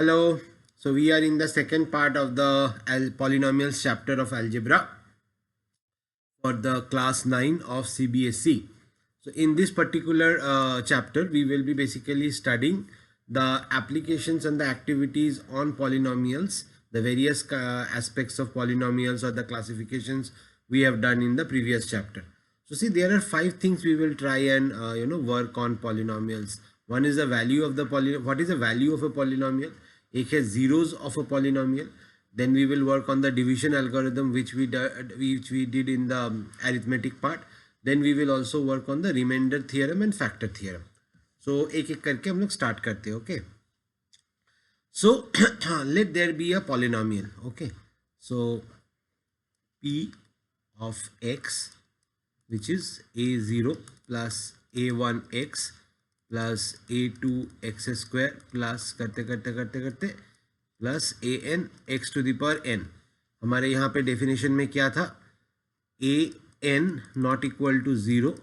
Hello. So we are in the second part of the polynomials chapter of algebra for the class 9 of CBSE. So in this particular chapter, we will be basically studying the applications and the activities on polynomials, the various aspects of polynomials or the classifications we have done in the previous chapter. So see, there are 5 things we will try and work on polynomials. One is the value of the what is the value of a polynomial? एक है zeros of a polynomial. Then we will work on the division algorithm which we did in the arithmetic part. Then we will also work on the remainder theorem and factor theorem. So एक एक करके हम लोग start करते हैं. Okay. So let there be a polynomial. Okay. So P of x, which is a0 plus a1x plus a2x square plus करते करते करते करते plus A N X to the power N. हमारे यहाँ पे डेफिनेशन में क्या था? A N not equal to zero,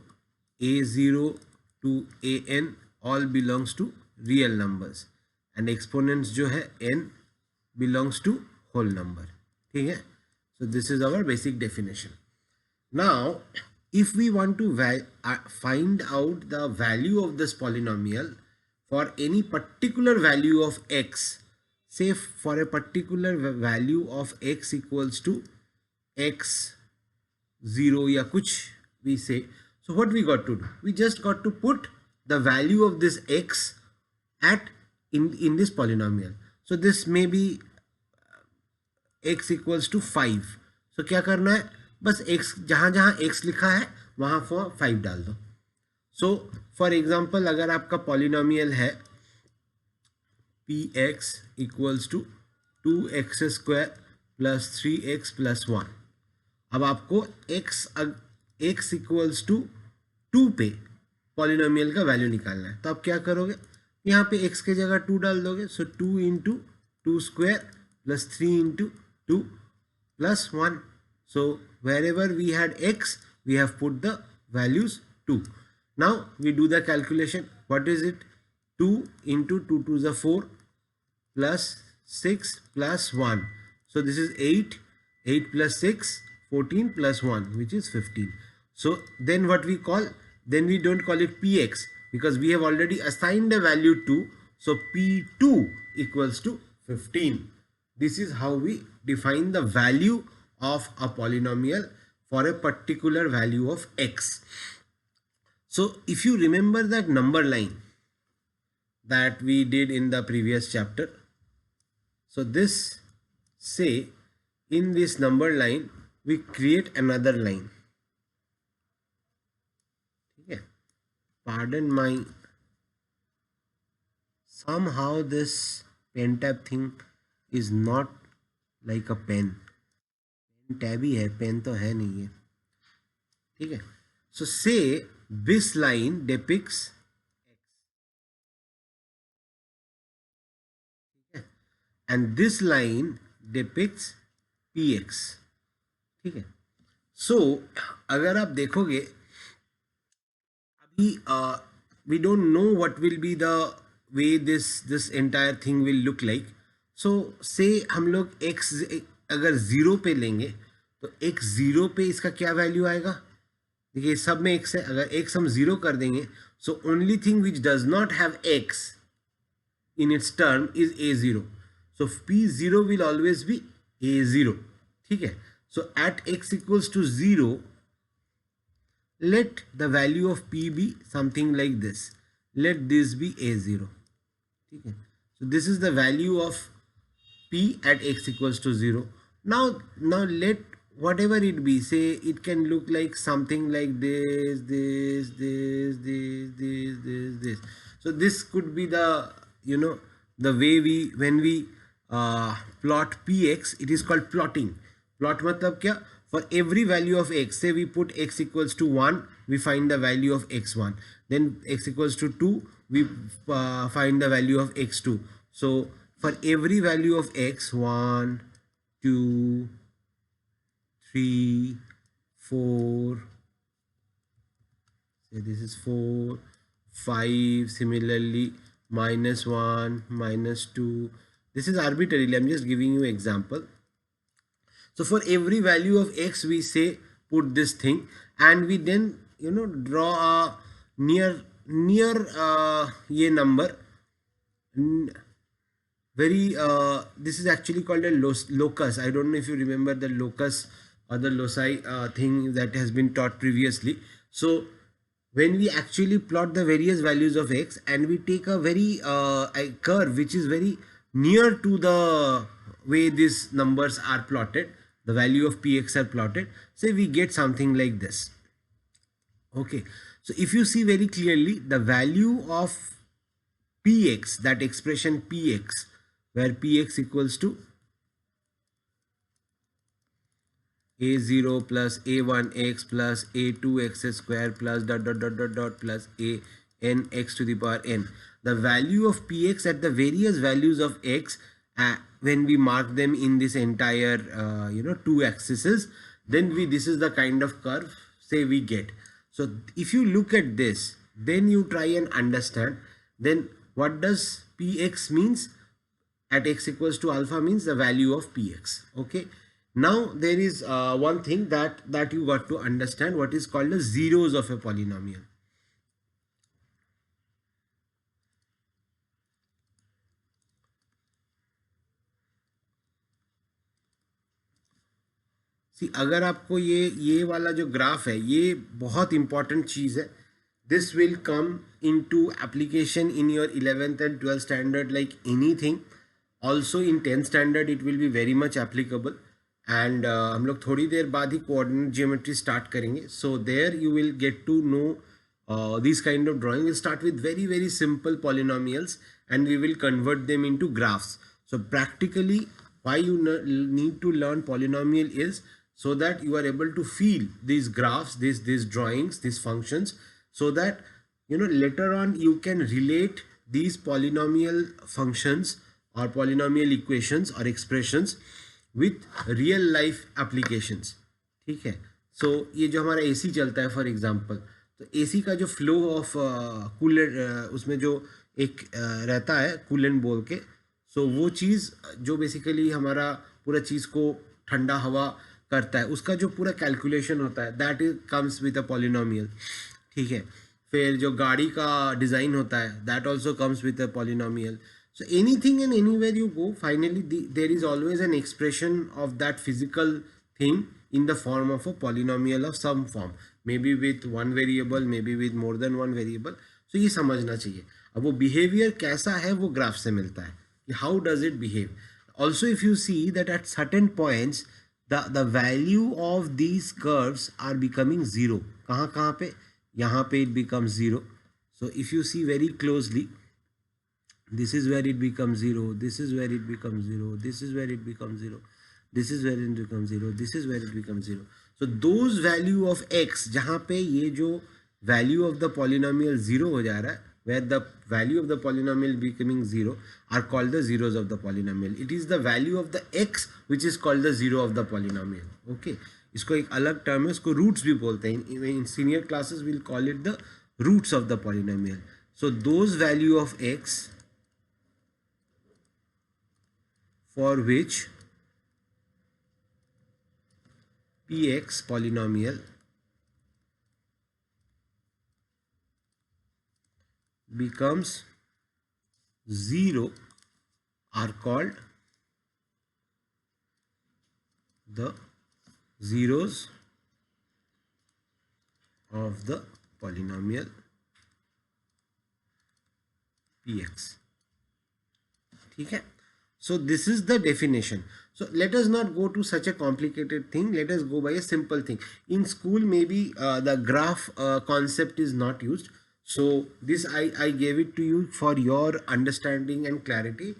A zero to A N all belongs to real numbers and exponents जो है N belongs to whole number. ठीक है. So this is our basic definition. Now, if we want to find out the value of this polynomial for any particular value of x, say for a particular value of x equals to x 0 या कुछ we say, so what we got to do? We just got to put the value of this x at in this polynomial. So this may be x equals to 5. So क्या करना है? बस x जहाँ जहाँ x लिखा है वहाँ 5 डाल दो. So for example, अगर आपका polynomial है px equals to 2x square plus 3x plus 1. अब आपको x equals to 2 पे polynomial का वैल्यू निकालना है. तो आप क्या करोगे? यहाँ पे x के जगह 2 डाल दोगे. So 2 into 2 square plus 3 into 2 plus 1. So wherever we had x, we have put the values 2. Now we do the calculation. What is it? 2 into 2 to the 4 plus 6 plus 1. So this is 8. 8 plus 6, 14 plus 1, which is 15. So then what we call? Then we don't call it px because we have already assigned a value 2. So p2 equals to 15. This is how we define the value of a polynomial for a particular value of x. So if you remember that number line that we did in the previous chapter, so this, say in this number line we create another line. Okay. Pardon my, somehow this pen tab thing is not like a pen. Tab ही है, pen तो है नहीं है. ठीक है. So say this line depicts x and this line depicts px. ठीक है. सो अगर आप देखोगे अभी we don't know what will be the way this entire thing will look like. So say हम लोग x अगर 0 पे लेंगे तो x 0 पे इसका क्या वैल्यू आएगा? देखिए सब में x है. अगर x हम 0 कर देंगे, so only thing which does not have x in its term is a0. So p0 will always be a0. ठीक है. So at x equals to 0, let the value of p be something like this. Let this be a0. ठीक है. So this is the value of p at x equals to 0. Now let whatever it be, say it can look like something like this. So this could be the the way when we plot px, it is called plotting. Plot matlab kya? For every value of x, say we put x equals to 1, we find the value of x1. Then x equals to 2, we find the value of x2. So for every value of x, 1, 2, 3, 4, say this is 4, 5, similarly -1, -2, This is arbitrarily, I'm just giving you example. So for every value of x we say put this thing, and we then draw a near ye number, very this is actually called a locus. I don't know if you remember the locus or the loci thing that has been taught previously. So when we actually plot the various values of x and we take a very a curve which is very near to the way these numbers are plotted, the value of px are plotted, say we get something like this. Okay, so if you see very clearly the value of px, that expression px, where px equals to a0 plus a1x plus a2x square plus dot dot dot dot dot plus a n x to the power n. The value of px at the various values of x, when we mark them in this entire two axes, then this is the kind of curve say we get. So if you look at this, then you try and understand then what does px means. At x equals to alpha means the value of px. Okay, now there is one thing that you got to understand, what is called the zeros of a polynomial. See, अगर आपको ये वाला जो graph है, ये बहुत important चीज़ है. This will come into application in your 11th and 12th standard like anything. Also in 10th standard it will be very much applicable. And हम लोग थोड़ी देर बाद ही coordinate geometry start करेंगे. So there you will get to know these kind of drawing. We'll start with very very simple polynomials and we will convert them into graphs. So practically why you need to learn polynomial is so that you are able to feel these graphs, these drawings, these functions, so that later on you can relate these polynomial functions or polynomial equations or expressions with real life applications. ठीक है. So ये जो हमारा AC चलता है for example, तो AC का जो फ्लो ऑफ कूलेंट, उसमें जो एक रहता है कूलेंट बोल के, सो वो चीज़ जो बेसिकली हमारा पूरा चीज़ को ठंडा हवा करता है, उसका जो पूरा कैलकुलेशन होता है that is comes with a polynomial. ठीक है. फिर जो गाड़ी का डिज़ाइन होता है that also comes with a polynomial. So anything and anywhere you go, finally there is always an expression of that physical thing in the form of a polynomial of some form, maybe with one variable, maybe with more than one variable. So ये समझना चाहिए. अब वो behavior कैसा है वो graph से मिलता है कि how does it behave. Also if you see that at certain points the value of these curves are becoming zero. कहाँ पे? यहाँ पे it becomes zero. So if you see very closely, this is where it becomes zero, this is where it becomes zero, this is where it becomes zero, this is where it becomes zero, this is where it becomes zero. So those value of x जहाँ पे ये जो value of the polynomial zero हो जा रहा है, where the value of the polynomial becoming zero are called the zeros of the polynomial. It is the value of the x which is called the zero of the polynomial. Okay, इसको एक अलग term है, इसको roots भी बोलते हैं. In senior classes we'll call it the roots of the polynomial. So those value of x for which px polynomial becomes zero are called the zeros of the polynomial px. ठीक है. So this is the definition. So let us not go to such a complicated thing. Let us go by a simple thing. In school maybe the graph concept is not used. So this I gave it to you for your understanding and clarity.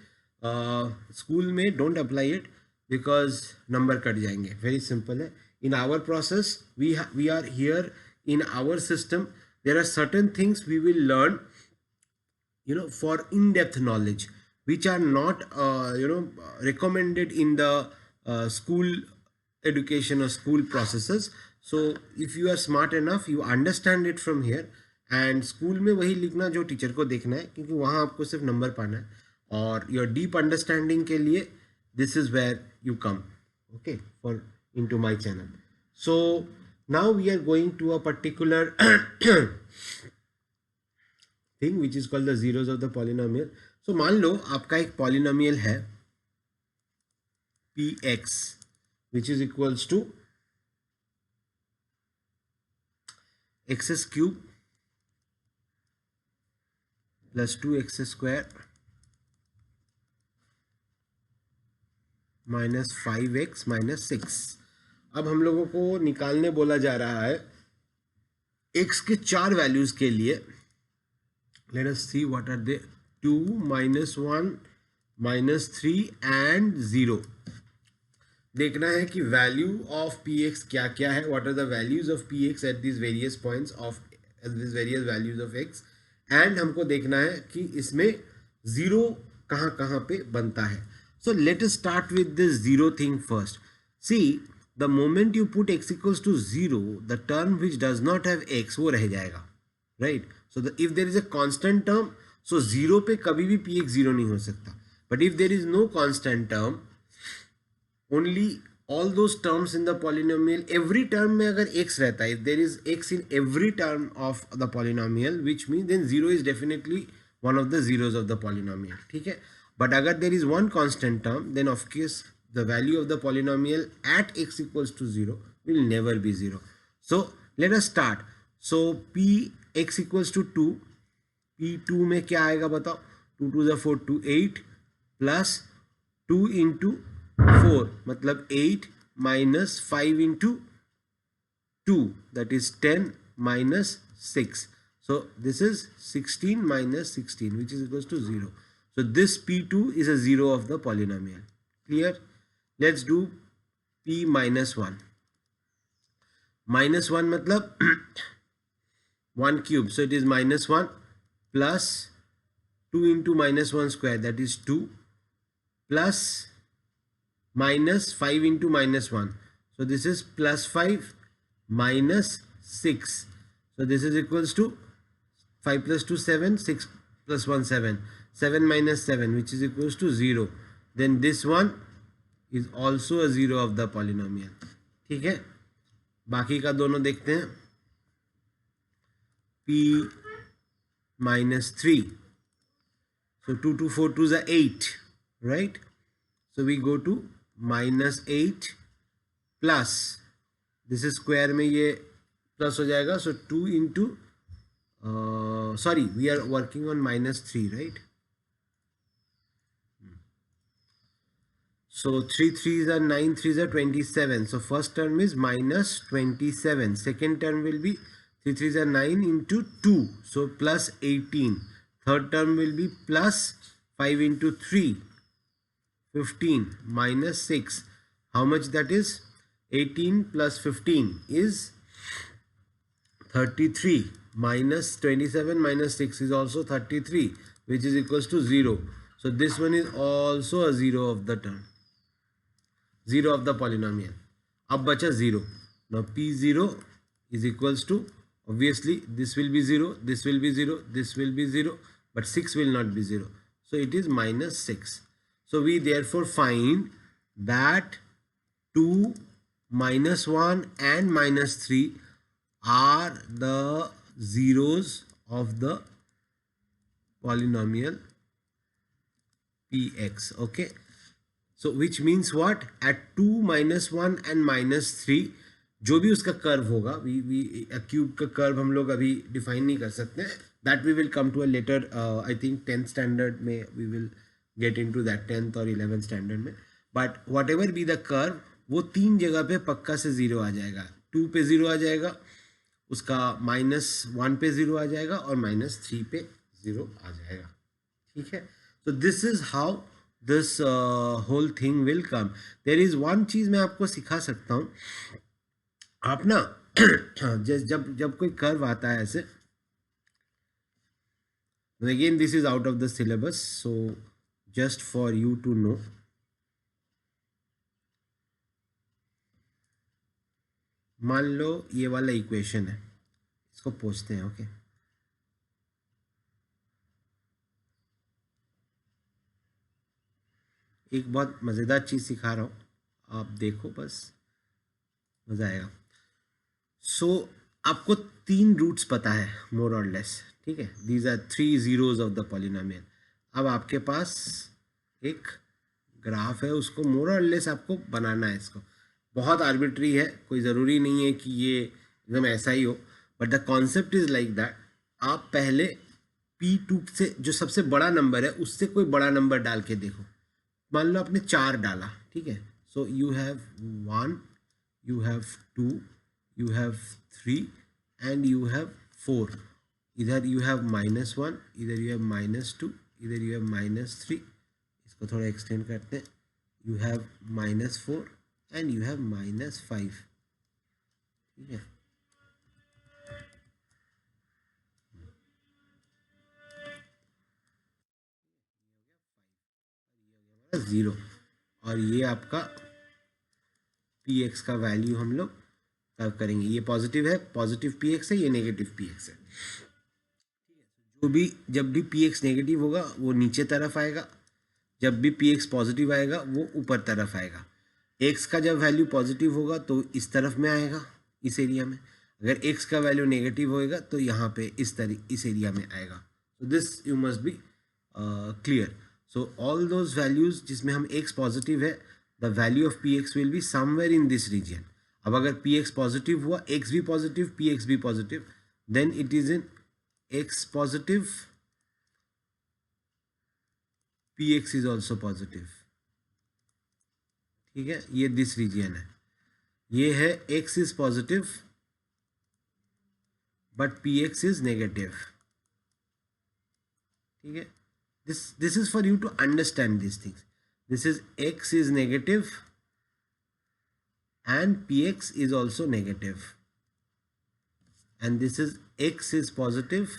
School में don't apply it because number cut जाएंगे. Very simple है. In our process we are here in our system. There are certain things we will learn for in-depth knowledge, which are not recommended in the school education or school processes. So if you are smart enough, you understand it from here. And school में वही लिखना जो teacher को देखना है, क्योंकि वहाँ आपको सिर्फ नंबर पाना है. और योर डीप अंडरस्टैंडिंग के लिए this is where you come, okay, for into my channel. So now we are going to a particular thing which is called the zeros of the polynomial. So मान लो आपका एक polynomial है px which is equals to x cube plus 2x square minus 5x minus 6. अब हम लोगों को निकालने बोला जा रहा है x के 4 वैल्यूज के लिए. Let us see what are they. 2 minus 1 minus 3 and 0. देखना है कि वैल्यू ऑफ पी एक्स क्या क्या है, what are the values of P x at this various points of this various values of x. And हमको देखना है कि इसमें जीरो कहाँ कहाँ पे बनता है. So let us start with this zero thing first. See the moment you put x equals to zero, the term which does not have x वो रह जाएगा, right. So if there is a constant term, so zero पे कभी भी p x zero नहीं हो सकता. But if there is no constant term, only all those terms in the polynomial, every term में अगर x रहता है, if there is x in every term of the polynomial, which means then 0 is definitely one of the zeros of the polynomial, ठीक है. but अगर there is one constant term, then of course the value of the polynomial at x equals to 0 will never be 0. so let us start. so p x equals to 2, p2 में क्या आएगा बताओ. 2 to the 4 to 8 plus 2 into 4 मतलब 8 minus 5 into 2, that is 10 minus 6. so this is 16 minus 16 which is equals to 0. so this p2 is a zero of the polynomial. Clear? let's do p minus 1. minus 1 मतलब 1 cube, so it is minus 1 plus 2 into minus 1 square, that is 2, plus minus 5 into minus 1, so this is plus 5 minus 6, so this is equals to 5 plus 2 7, 6 plus 1 7, 7 minus 7 which is equals to 0. then this one is also a zero of the polynomial. ठीक है, बाकी का दोनों देखते हैं. p minus 3, so 2 to 4 2 is 8, right. so we go to minus 8 plus, this is square में ये plus हो जाएगा, so 2 into sorry we are working on minus 3, right. so 3 3s are 9, 3s are 27, so first term is minus 27, second term will be 3 3s are 9 into 2, so plus 18, third term will be plus 5 into 3, 15 minus 6, how much that is. 18 plus 15 is 33, minus 27 minus 6 is also 33 which is equals to 0. so this one is also a zero of the term, zero of the polynomial. अब बचा 0. now p0 is equals to, obviously this will be 0, this will be 0, this will be 0, but 6 will not be 0, so it is minus 6. So we therefore find that 2, minus 1 and minus 3 are the zeros of the polynomial px. Okay. So which means what? At 2, minus 1 and minus 3 जो भी उसका curve होगा, cube का curve हम लोग अभी define नहीं कर सकते. That we will come to a later, I think 10th standard में we will get into that, 10th और 11th स्टैंडर्ड में. But whatever be the curve, वो 3 जगह पे पक्का से 0 आ जाएगा. 2 पे 0 आ जाएगा, उसका -1 पे 0 आ जाएगा और -3 पे 0 आ जाएगा. ठीक है. So this is how this whole thing will come. There is one चीज़ मैं आपको सिखा सकता हूँ. आप ना जब कोई कर्व आता है ऐसे, again this is out of the syllabus, so just for you to know. मान लो ये वाला इक्वेशन है, इसको पूछते हैं. ओके. एक बहुत मज़ेदार चीज़ सिखा रहा हूँ, आप देखो, बस मज़ा आएगा। सो आपको 3 रूट्स पता है मोर और लेस, ठीक है। These are 3 zeros of the polynomial. अब आपके पास एक ग्राफ है, उसको मोर और लेस आपको बनाना है। इसको बहुत आर्बिट्री है, कोई ज़रूरी नहीं है कि ये एकदम ऐसा ही हो, but the concept is like that. आप पहले P2 से जो सबसे बड़ा नंबर है उससे कोई बड़ा नंबर डाल के देखो। मान लो आपने 4 डाला, ठीक है। So you have 1, you have 2, you have 3 and you have 4। इधर यू हैव -1, इधर यू हैव -2, इधर यू हैव -3। इसको थोड़ा एक्सटेंड करते हैं। You have -4 and you have -5, ठीक है। ज़ीरो, और ये आपका px का वैल्यू हम लोग तब करेंगे। ये पॉजिटिव है, पॉजिटिव px है, ये नेगेटिव px है। जो भी जब भी px नेगेटिव होगा वो नीचे तरफ आएगा, जब भी px पॉजिटिव आएगा वो ऊपर तरफ आएगा। x का जब वैल्यू पॉजिटिव होगा तो इस तरफ में आएगा, इस एरिया में। अगर x का वैल्यू नेगेटिव होएगा तो यहाँ पे इस एरिया में आएगा। So this you must be clear. So all those values जिसमें हम x पॉजिटिव है, the value of px will be somewhere in this region. अब अगर px पॉजिटिव हुआ, x भी पॉजिटिव, px भी positive, then it is in x positive, px is also positive, ठीक है। ये दिस रीजन है, ये है x is positive but px is negative, ठीक है। this is for you to understand these things. This is x is negative and px is also negative, and this is x is positive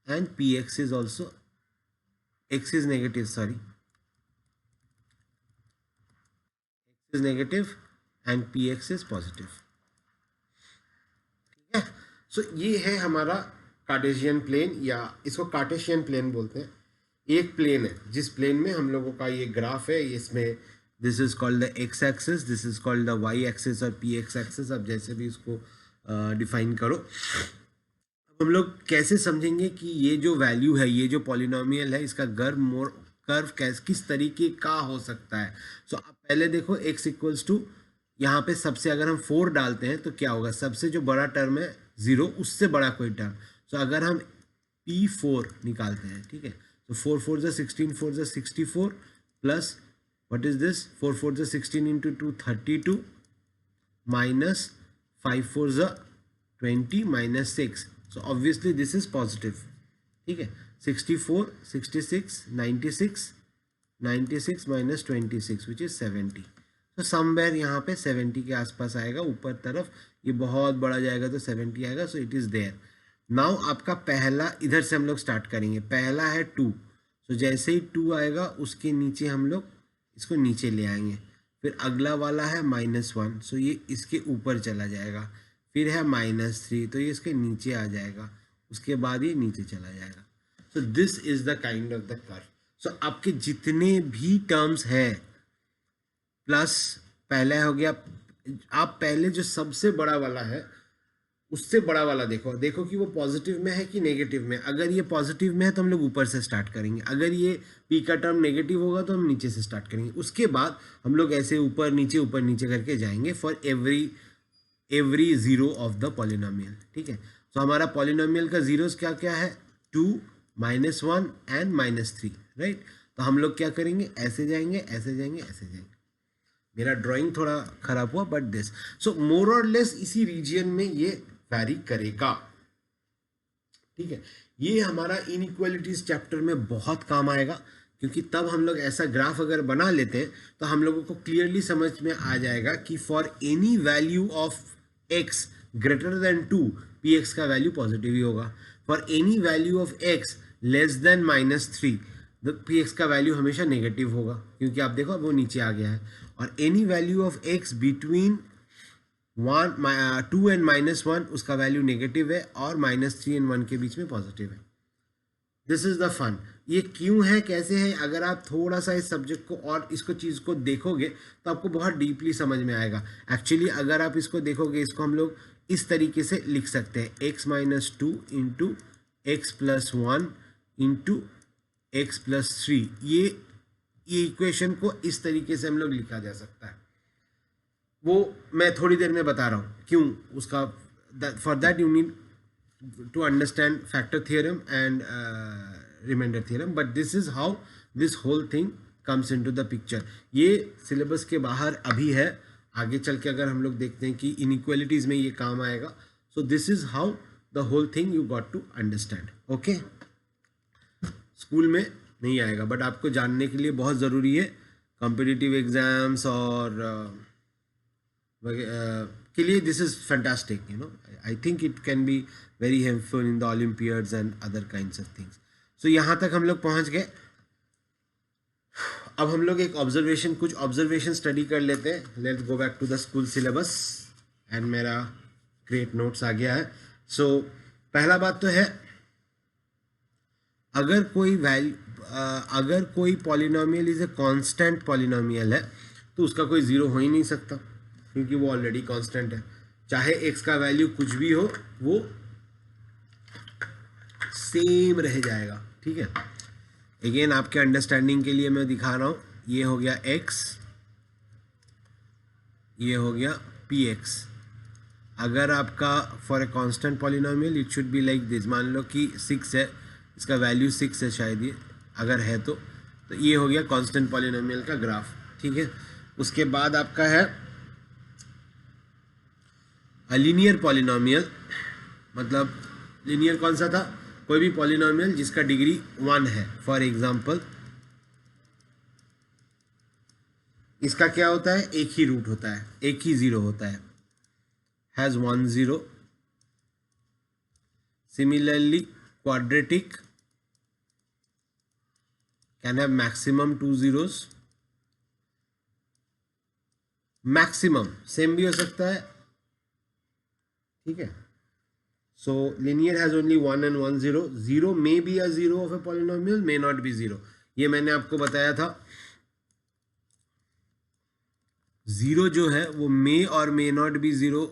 and px is also, x is negative, sorry, x is negative and px is positive, ठीक है। सो ये है हमारा Cartesian plane, या इसको Cartesian plane बोलते हैं। एक प्लेन है जिस प्लेन में हम लोगों का ये ग्राफ है, इसमें this is called the x axis, this is called the y axis और पी एक्स एक्सिस। अब जैसे भी इसको डिफाइन करो। अब हम लोग कैसे समझेंगे कि ये जो वैल्यू है, ये जो पॉलिनोमियल है, इसका कर्व किस तरीके का हो सकता है। सो आप पहले देखो x इक्वल्स टू, यहाँ पे सबसे अगर हम 4 डालते हैं तो क्या होगा, सबसे जो बड़ा टर्म है 0, उससे बड़ा कोई टर्म। सो अगर हम P4 निकालते हैं, ठीक है, तो 4 4 ज़ा 16, 4 ज़ा 64 प्लस व्हाट इज दिस, 4 4 ज़ा 16 इंटू 2 32 माइनस 5 4 ज़ा 20 minus 6। So obviously this is positive, ठीक है। 64 66 96 96 माइनस 26 विच इज 70। तो समवेयर यहाँ पे 70 के आसपास आएगा ऊपर तरफ। ये बहुत बड़ा जाएगा तो 70 आएगा। So it is there. Now आपका पहला, इधर से हम लोग स्टार्ट करेंगे। पहला है 2। सो जैसे ही 2 आएगा उसके नीचे हम लोग इसको नीचे ले आएंगे। फिर अगला वाला है -1, सो ये इसके ऊपर चला जाएगा। फिर है -3, तो ये इसके नीचे आ जाएगा। उसके बाद ये नीचे चला जाएगा। So this is the kind of the curve. So आपके जितने भी टर्म्स है प्लस पहले हो गया, आप पहले जो सबसे बड़ा वाला है उससे बड़ा वाला देखो कि वो पॉजिटिव में है कि नेगेटिव में। अगर ये पॉजिटिव में है तो हम लोग ऊपर से स्टार्ट करेंगे। अगर ये पी का टर्म नेगेटिव होगा तो हम नीचे से स्टार्ट करेंगे। उसके बाद हम लोग ऐसे ऊपर नीचे करके जाएंगे for every zero of the polynomial, ठीक है। तो हमारा पॉलिनोमियल का जीरोस क्या क्या है, 2 -1 एंड -3, राइट। तो हम लोग क्या करेंगे, ऐसे जाएंगे ऐसे जाएंगे ऐसे जाएंगे। मेरा ड्राइंग थोड़ा खराब हुआ बट दिस, सो मोर और लेस इसी रीजन में ये वैरी करेगा, ठीक है। ये हमारा इनइक्वालिटीज चैप्टर में बहुत काम आएगा, क्योंकि तब हम लोग ऐसा ग्राफ अगर बना लेते हैं तो हम लोगों को क्लियरली समझ में आ जाएगा कि for any value of x greater than 2 px का वैल्यू पॉजिटिव ही होगा। For any value of x less than -3 the px का वैल्यू हमेशा नेगेटिव होगा, क्योंकि आप देखो वो नीचे आ गया है। और any value of x between 2 and -1 उसका वैल्यू नेगेटिव है, और -3 एंड 1 के बीच में पॉजिटिव है। This is the fun. ये क्यों है, कैसे है, अगर आप थोड़ा सा इस सब्जेक्ट को और इसको चीज़ को देखोगे तो आपको बहुत डीपली समझ में आएगा। एक्चुअली अगर आप इसको देखोगे, इसको हम लोग इस तरीके से लिख सकते हैं, x minus two into x plus one into x plus three. ये इक्वेशन को इस तरीके से हम लोग लिखा जा सकता है। वो मैं थोड़ी देर में बता रहा हूँ क्यों उसका। For that you need to understand factor theorem and remainder theorem, but this is how this whole thing comes into the picture. ये सिलेबस के बाहर अभी है, आगे चल के अगर हम लोग देखते हैं कि इनइक्वालिटीज़ में ये काम आएगा। So this is how the whole thing you got to understand. Okay, school में नहीं आएगा बट आपको जानने के लिए बहुत ज़रूरी है। कॉम्पिटिटिव एग्जाम्स और के लिए this is fantastic, you know. I think it can be very helpful in the olympiads and other kinds of things. So यहाँ तक हम लोग पहुँच गए। अब हम लोग एक कुछ ऑब्जर्वेशन स्टडी कर लेते हैं। Let's go back to the school syllabus and मेरा ग्रेट नोट्स आ गया है। सो पहला बात तो है, अगर कोई polynomial is a constant polynomial है तो उसका कोई ज़ीरो हो ही नहीं सकता, क्योंकि वो ऑलरेडी कांस्टेंट है। चाहे x का वैल्यू कुछ भी हो, वो सेम रह जाएगा। ठीक है, अगेन आपके अंडरस्टैंडिंग के लिए मैं दिखा रहा हूँ। ये हो गया x, ये हो गया px। अगर आपका for a constant polynomial it should be like this. मान लो कि 6 है, इसका वैल्यू 6 है शायद, ये अगर है तो ये हो गया कांस्टेंट पॉलिनोमियल का ग्राफ। ठीक है, उसके बाद आपका है लीनियर पॉलिनोमियल। मतलब लीनियर कौन सा था, कोई भी पॉलिनोमियल जिसका डिग्री 1 है। फॉर एग्जांपल इसका क्या होता है, एक ही रूट होता है, एक ही ज़ीरो होता है, has 1 0। Similarly quadratic can have maximum 2 zeros। Maximum same भी हो सकता है। ठीक है, सो linear has only 1 and 1 0। 0 may be a zero of a polynomial, may not be zero। ये मैंने आपको बताया था। 0 जो है वो may और may not be zero,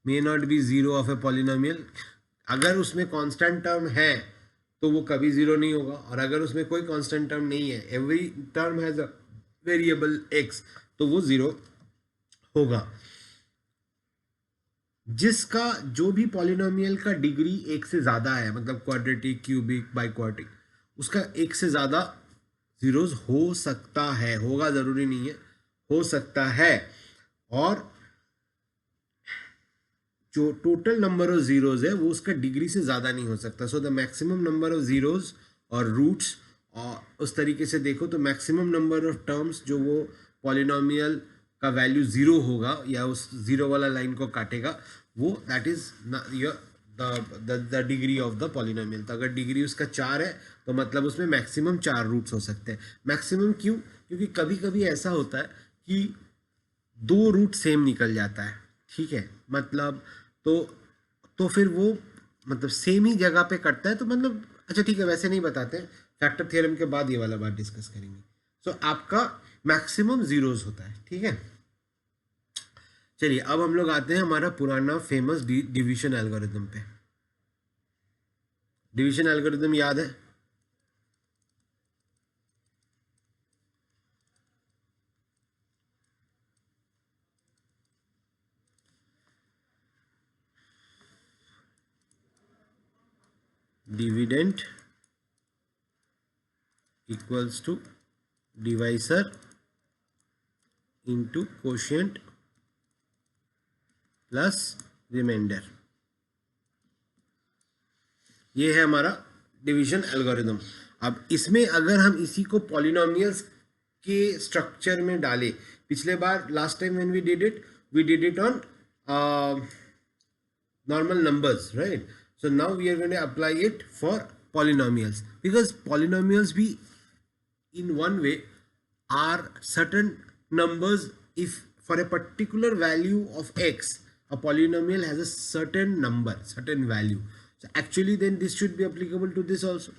may not be zero of a polynomial। अगर उसमें कांस्टेंट टर्म है तो वो कभी ज़ीरो नहीं होगा, और अगर उसमें कोई कांस्टेंट टर्म नहीं है, every term has a variable x, तो वो ज़ीरो होगा। जिसका जो भी पॉलिनोमियल का डिग्री 1 से ज़्यादा है, मतलब क्वाड्रेटिक, क्यूबिक, बाइक्वाड्रिक, उसका 1 से ज़्यादा ज़ीरोज़ हो सकता है, होगा ज़रूरी नहीं है, हो सकता है। और जो टोटल नंबर ऑफ ज़ीरोज़ है वो उसका डिग्री से ज़्यादा नहीं हो सकता। So the maximum number of zeros और रूट्स, और उस तरीके से देखो तो मैक्सिमम नंबर ऑफ टर्म्स जो वो पॉलिनोमियल का वैल्यू 0 होगा या उस 0 वाला लाइन को काटेगा, वो that is the degree of the polynomial. तो अगर डिग्री उसका 4 है तो मतलब उसमें मैक्सिमम 4 रूट्स हो सकते हैं। मैक्सिमम क्यों, क्योंकि कभी कभी ऐसा होता है कि 2 रूट सेम निकल जाता है। ठीक है, मतलब तो फिर वो मतलब सेम ही जगह पे कटता है, तो मतलब अच्छा ठीक है, वैसे नहीं बताते हैं, फैक्टर थ्योरम के बाद ये वाला बात डिस्कस करेंगे। सो आपका मैक्सिमम ज़ीरोज़ होता है। ठीक है, चलिए अब हम लोग आते हैं हमारा पुराना फेमस डिवीजन एल्गोरिथम पे। डिवीजन एल्गोरिथम याद है? Dividend equals to divisor into quotient plus remainder. ये है हमारा डिवीजन एल्गोरिथम। अब इसमें अगर हम इसी को पॉलिनोमियल्स के स्ट्रक्चर में डालें, पिछले बार last time when we did it on normal numbers, right? So now we are going to apply it for polynomials, because polynomials be in one way are certain numbers. If for a particular value of x, a polynomial has a certain number, certain value, actually then this should be applicable to this also.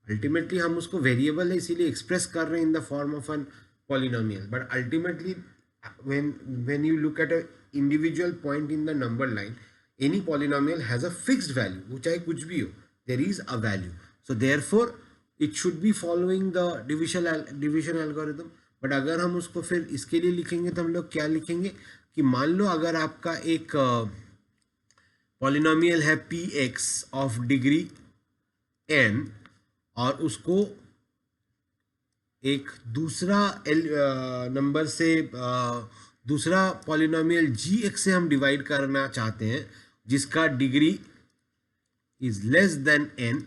Ultimately हम उसको variable है इसीलिए express कर रहे हैं in the form of an polynomial, but ultimately when you look at a individual point in the number line, any polynomial has a fixed value, वो चाहे कुछ भी हो, there is a value, so therefore it should be following the division algorithm. But अगर हम उसको फिर इसके लिए लिखेंगे तो हम लोग क्या लिखेंगे कि मान लो अगर आपका एक पॉलिनोमियल है P x of degree n और उसको एक दूसरा नंबर से दूसरा पॉलिनोमियल जी एक्स से हम डिवाइड करना चाहते हैं जिसका degree is less than n,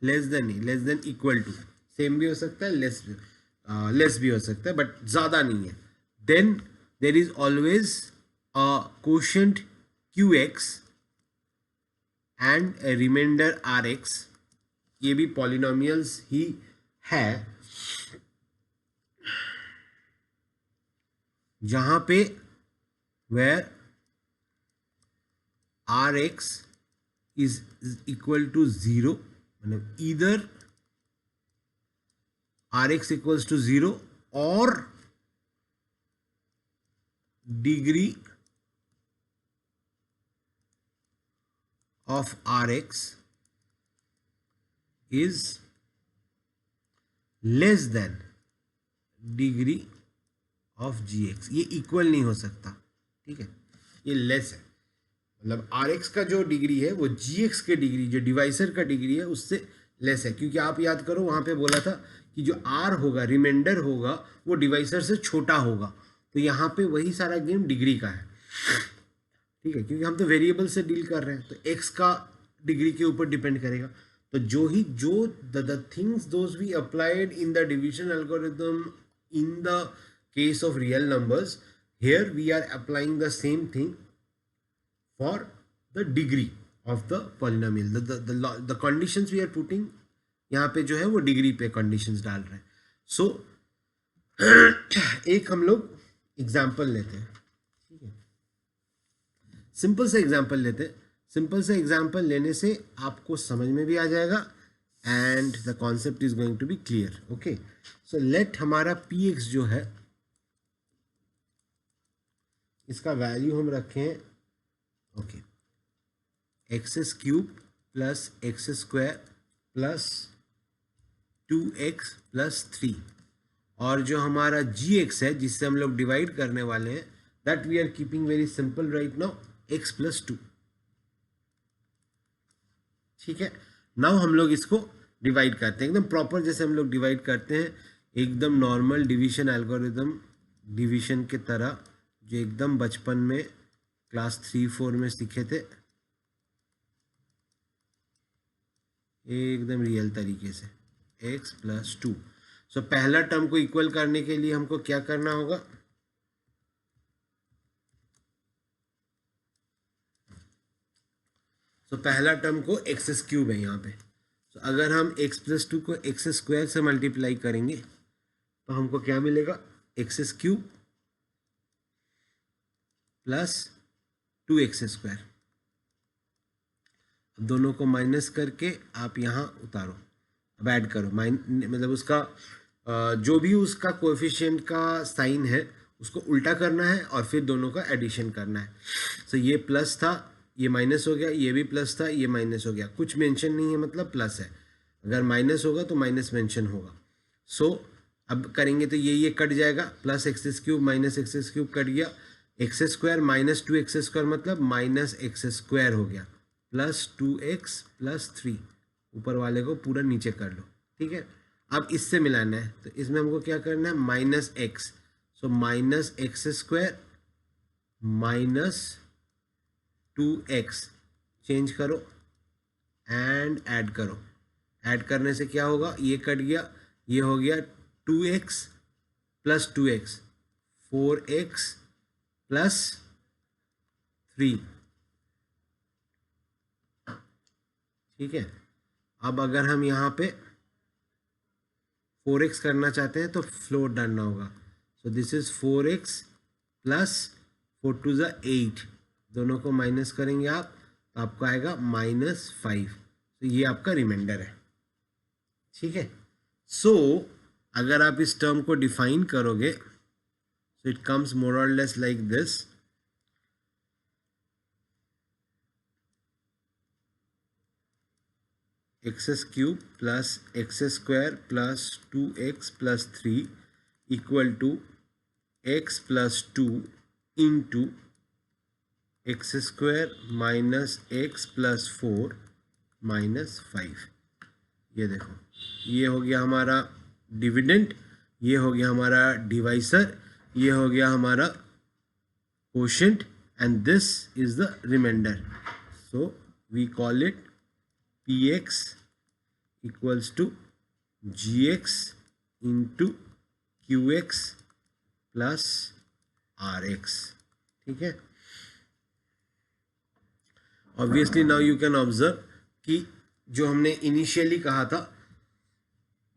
less than equal to, same भी हो सकता है, लेस भी हो सकता है, बट ज़्यादा नहीं है. Then there is always a quotient q x and remainder are x. ये भी पॉलिनोमियल्स ही है जहाँ पे where r x is equal to 0, मतलब either r x equals to 0 और degree of are x is less than degree of g x. ये equal नहीं हो सकता, ठीक है, ये लेस है. मतलब आर एक्स का जो डिग्री है वो जी एक्स के डिग्री, जो डिवाइसर का डिग्री है उससे लेस है, क्योंकि आप याद करो वहाँ पे बोला था कि जो आर होगा, रिमाइंडर होगा, वो डिवाइसर से छोटा होगा. तो यहाँ पे वही सारा गेम डिग्री का है, ठीक है, क्योंकि हम तो वेरिएबल से डील कर रहे हैं, तो एक्स का डिग्री के ऊपर डिपेंड करेगा. तो जो the things those we applied in the division algorithm in the case of real numbers, here we are applying the same thing for the degree of the polynomial. The conditions we are putting यहाँ पे जो है वो degree पे conditions डाल रहे हैं. So एक हम लोग एग्जाम्पल लेते हैं, ठीक है, सिंपल से एग्जाम्पल लेते हैं. सिंपल से एग्जाम्पल लेने से आपको समझ में भी आ जाएगा and the concept is going to be clear. Okay, so let हमारा पी एक्स जो है इसका वैल्यू हम रखें, okay, x cube plus x square plus 2x plus 3, और जो हमारा जी एक्स है जिससे हम लोग डिवाइड करने वाले हैं, that we are keeping very simple right now, x plus 2. ठीक है, नाउ हम लोग इसको डिवाइड करते हैं एकदम प्रॉपर, जैसे हम लोग डिवाइड करते हैं एकदम नॉर्मल डिवीजन एल्गोरिथम, डिवीजन के तरह जो एकदम बचपन में क्लास 3-4 में सीखे थे, एकदम रियल तरीके से, x प्लस 2. सो पहला टर्म को इक्वल करने के लिए हमको क्या करना होगा, तो पहला टर्म को एक्स क्यूब है यहाँ पे. तो अगर हम x प्लस 2 को एक्स स्क्वायर से मल्टीप्लाई करेंगे तो हमको क्या मिलेगा, x cube plus 2x square. दोनों को माइनस करके आप यहाँ उतारो, अब ऐड करो, मतलब उसका जो भी उसका कोएफिशिएंट का साइन है उसको उल्टा करना है और फिर दोनों का एडिशन करना है. सो ये प्लस था, ये माइनस हो गया, ये भी प्लस था, ये माइनस हो गया, कुछ मेंशन नहीं है मतलब प्लस है, अगर माइनस होगा तो माइनस मेंशन होगा. सो अब करेंगे तो ये कट जाएगा, plus X cube minus X cube cut गया, X square minus 2x square मतलब माइनस एक्स स्क्वायर हो गया, प्लस 2x प्लस 3, ऊपर वाले को पूरा नीचे कर लो, ठीक है. अब इससे मिलाना है तो इसमें हमको क्या करना है, minus x, so minus X square minus 2x, change करो एंड ऐड करो. ऐड करने से क्या होगा, ये कट गया, ये हो गया 2x plus 2x, 4x plus 3, ठीक है. अब अगर हम यहाँ पे 4x करना चाहते हैं तो फ्लोट डालना होगा, so this is 4x plus 4 two ज़ा 8, दोनों को माइनस करेंगे आप तो आपको आएगा -5। तो ये आपका रिमाइंडर है, ठीक है। सो अगर आप इस टर्म को डिफाइन करोगे so it comes more or less like this. X cube plus x square plus 2x plus 3 equal to x plus 2 into x square minus x plus 4 minus 5। ये देखो, ये हो गया हमारा डिविडेंड, ये हो गया हमारा डिवाइसर, ये हो गया हमारा quotient, and this is the remainder. So we call it px equals to gx into qx plus rx, ठीक है। Obviously now you can observe कि जो हमने इनिशियली कहा था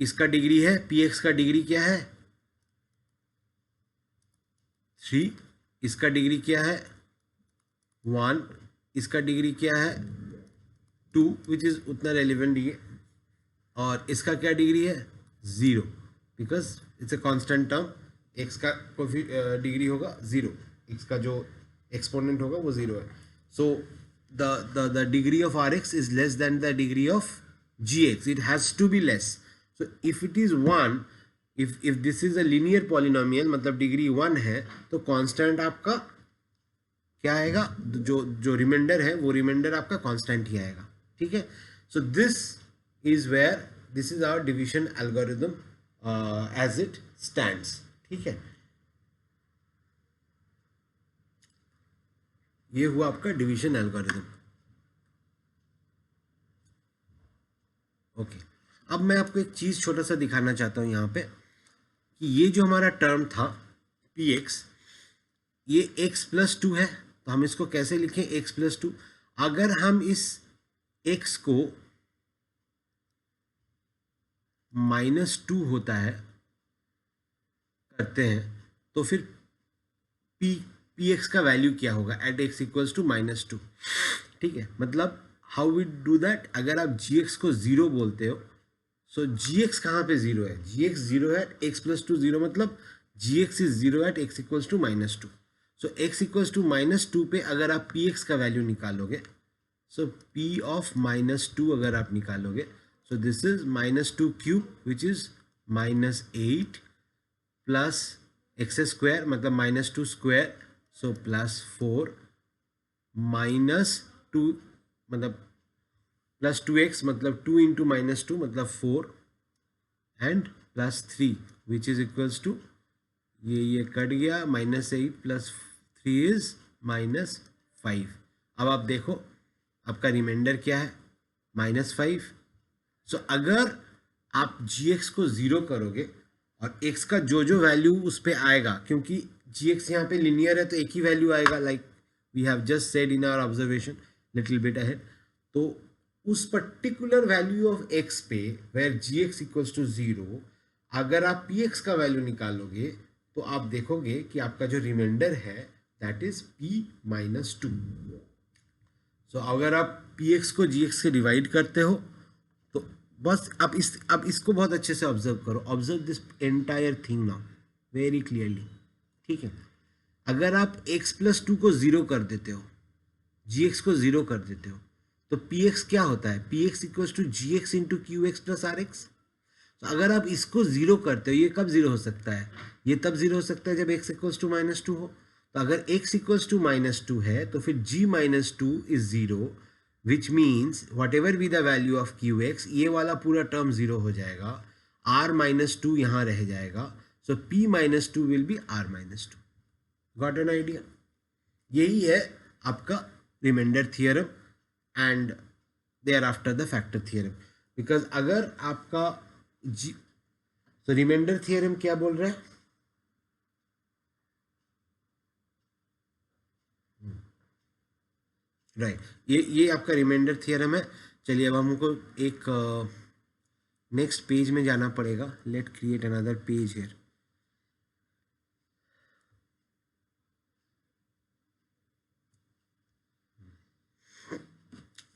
इसका डिग्री है, px का डिग्री क्या है 3, इसका डिग्री क्या है 1, इसका डिग्री क्या है 2 विच इज़ उतना रेलिवेंट नहीं है, और इसका क्या डिग्री है 0 because it's a constant term. x का डिग्री होगा 0, x का जो एक्सपोनेंट होगा वो 0 है। सो the degree of rx is less than the degree of gx. It has to be less. So if it is 1, if this is a linear polynomial, मतलब degree 1 है, तो कांस्टेंट आपका क्या आएगा, जो रिमाइंडर है वो रिमाइंडर आपका कांस्टेंट ही आएगा, ठीक है। So this is where this is our division algorithm as it stands, ठीक है। ये हुआ आपका डिवीजन एल्गोरिथम। ओके, अब मैं आपको एक चीज़ छोटा सा दिखाना चाहता हूँ यहाँ पे कि ये जो हमारा टर्म था px, ये x प्लस 2 है, तो हम इसको कैसे लिखें x प्लस 2। अगर हम इस x को -2 होता है करते हैं तो फिर px का वैल्यू क्या होगा एट x इक्वल्स टू -2, ठीक है। मतलब हाउ वी डू दैट, अगर आप gx को 0 बोलते हो, सो gx कहाँ पे 0 है, gx 0 है x प्लस 2 0, मतलब gx is 0 at x equals to -2। So x equals to -2 पे अगर आप px का वैल्यू निकालोगे, सो p ऑफ -2 अगर आप निकालोगे, सो this is -2 cube which is -8 plus x square मतलब -2 स्क्वायर, सो +4 -2 मतलब +2x मतलब 2 इंटू -2 मतलब 4 and +3 which is equals to, ये कट गया, -8 प्लस 3 इज -5। अब आप देखो आपका रिमाइंडर क्या है -5। सो अगर आप gx को 0 करोगे और x का जो वैल्यू उस पर आएगा, क्योंकि gx यहाँ पे लिनियर है तो एक ही वैल्यू आएगा, like we have just said in our observation little bit ahead. तो उस पर्टिकुलर वैल्यू ऑफ x पे वेयर gx इक्वल्स टू 0, अगर आप px का वैल्यू निकालोगे तो आप देखोगे कि आपका जो रिमाइंडर है दैट इज p -2। सो अगर आप px को gx से डिवाइड करते हो तो बस अब इसको बहुत अच्छे से ऑब्जर्व करो, observe this entire thing now very clearly, ठीक है। अगर आप x प्लस 2 को 0 कर देते हो, gx को 0 कर देते हो, तो px क्या होता है, px equals to gx into qx plus rx। तो अगर आप इसको 0 करते हो, ये कब 0 हो सकता है, ये तब 0 हो सकता है जब x इक्वल्स टू -2 हो। तो अगर x इक्वल्स टू -2 है तो फिर g -2 is 0, which means what ever be the value of qx, ये वाला पूरा टर्म 0 हो जाएगा, r -2 यहाँ रह जाएगा, so p -2 will be r -2। Got an idea? यही है आपका remainder theorem and thereafter the factor theorem. Because अगर आपका तो रिमाइंडर थियरम क्या बोल रहा है, राइट, ये आपका रिमाइंडर थियरम है। चलिए अब हमको एक नेक्स्ट पेज में जाना पड़ेगा। Let create another page here.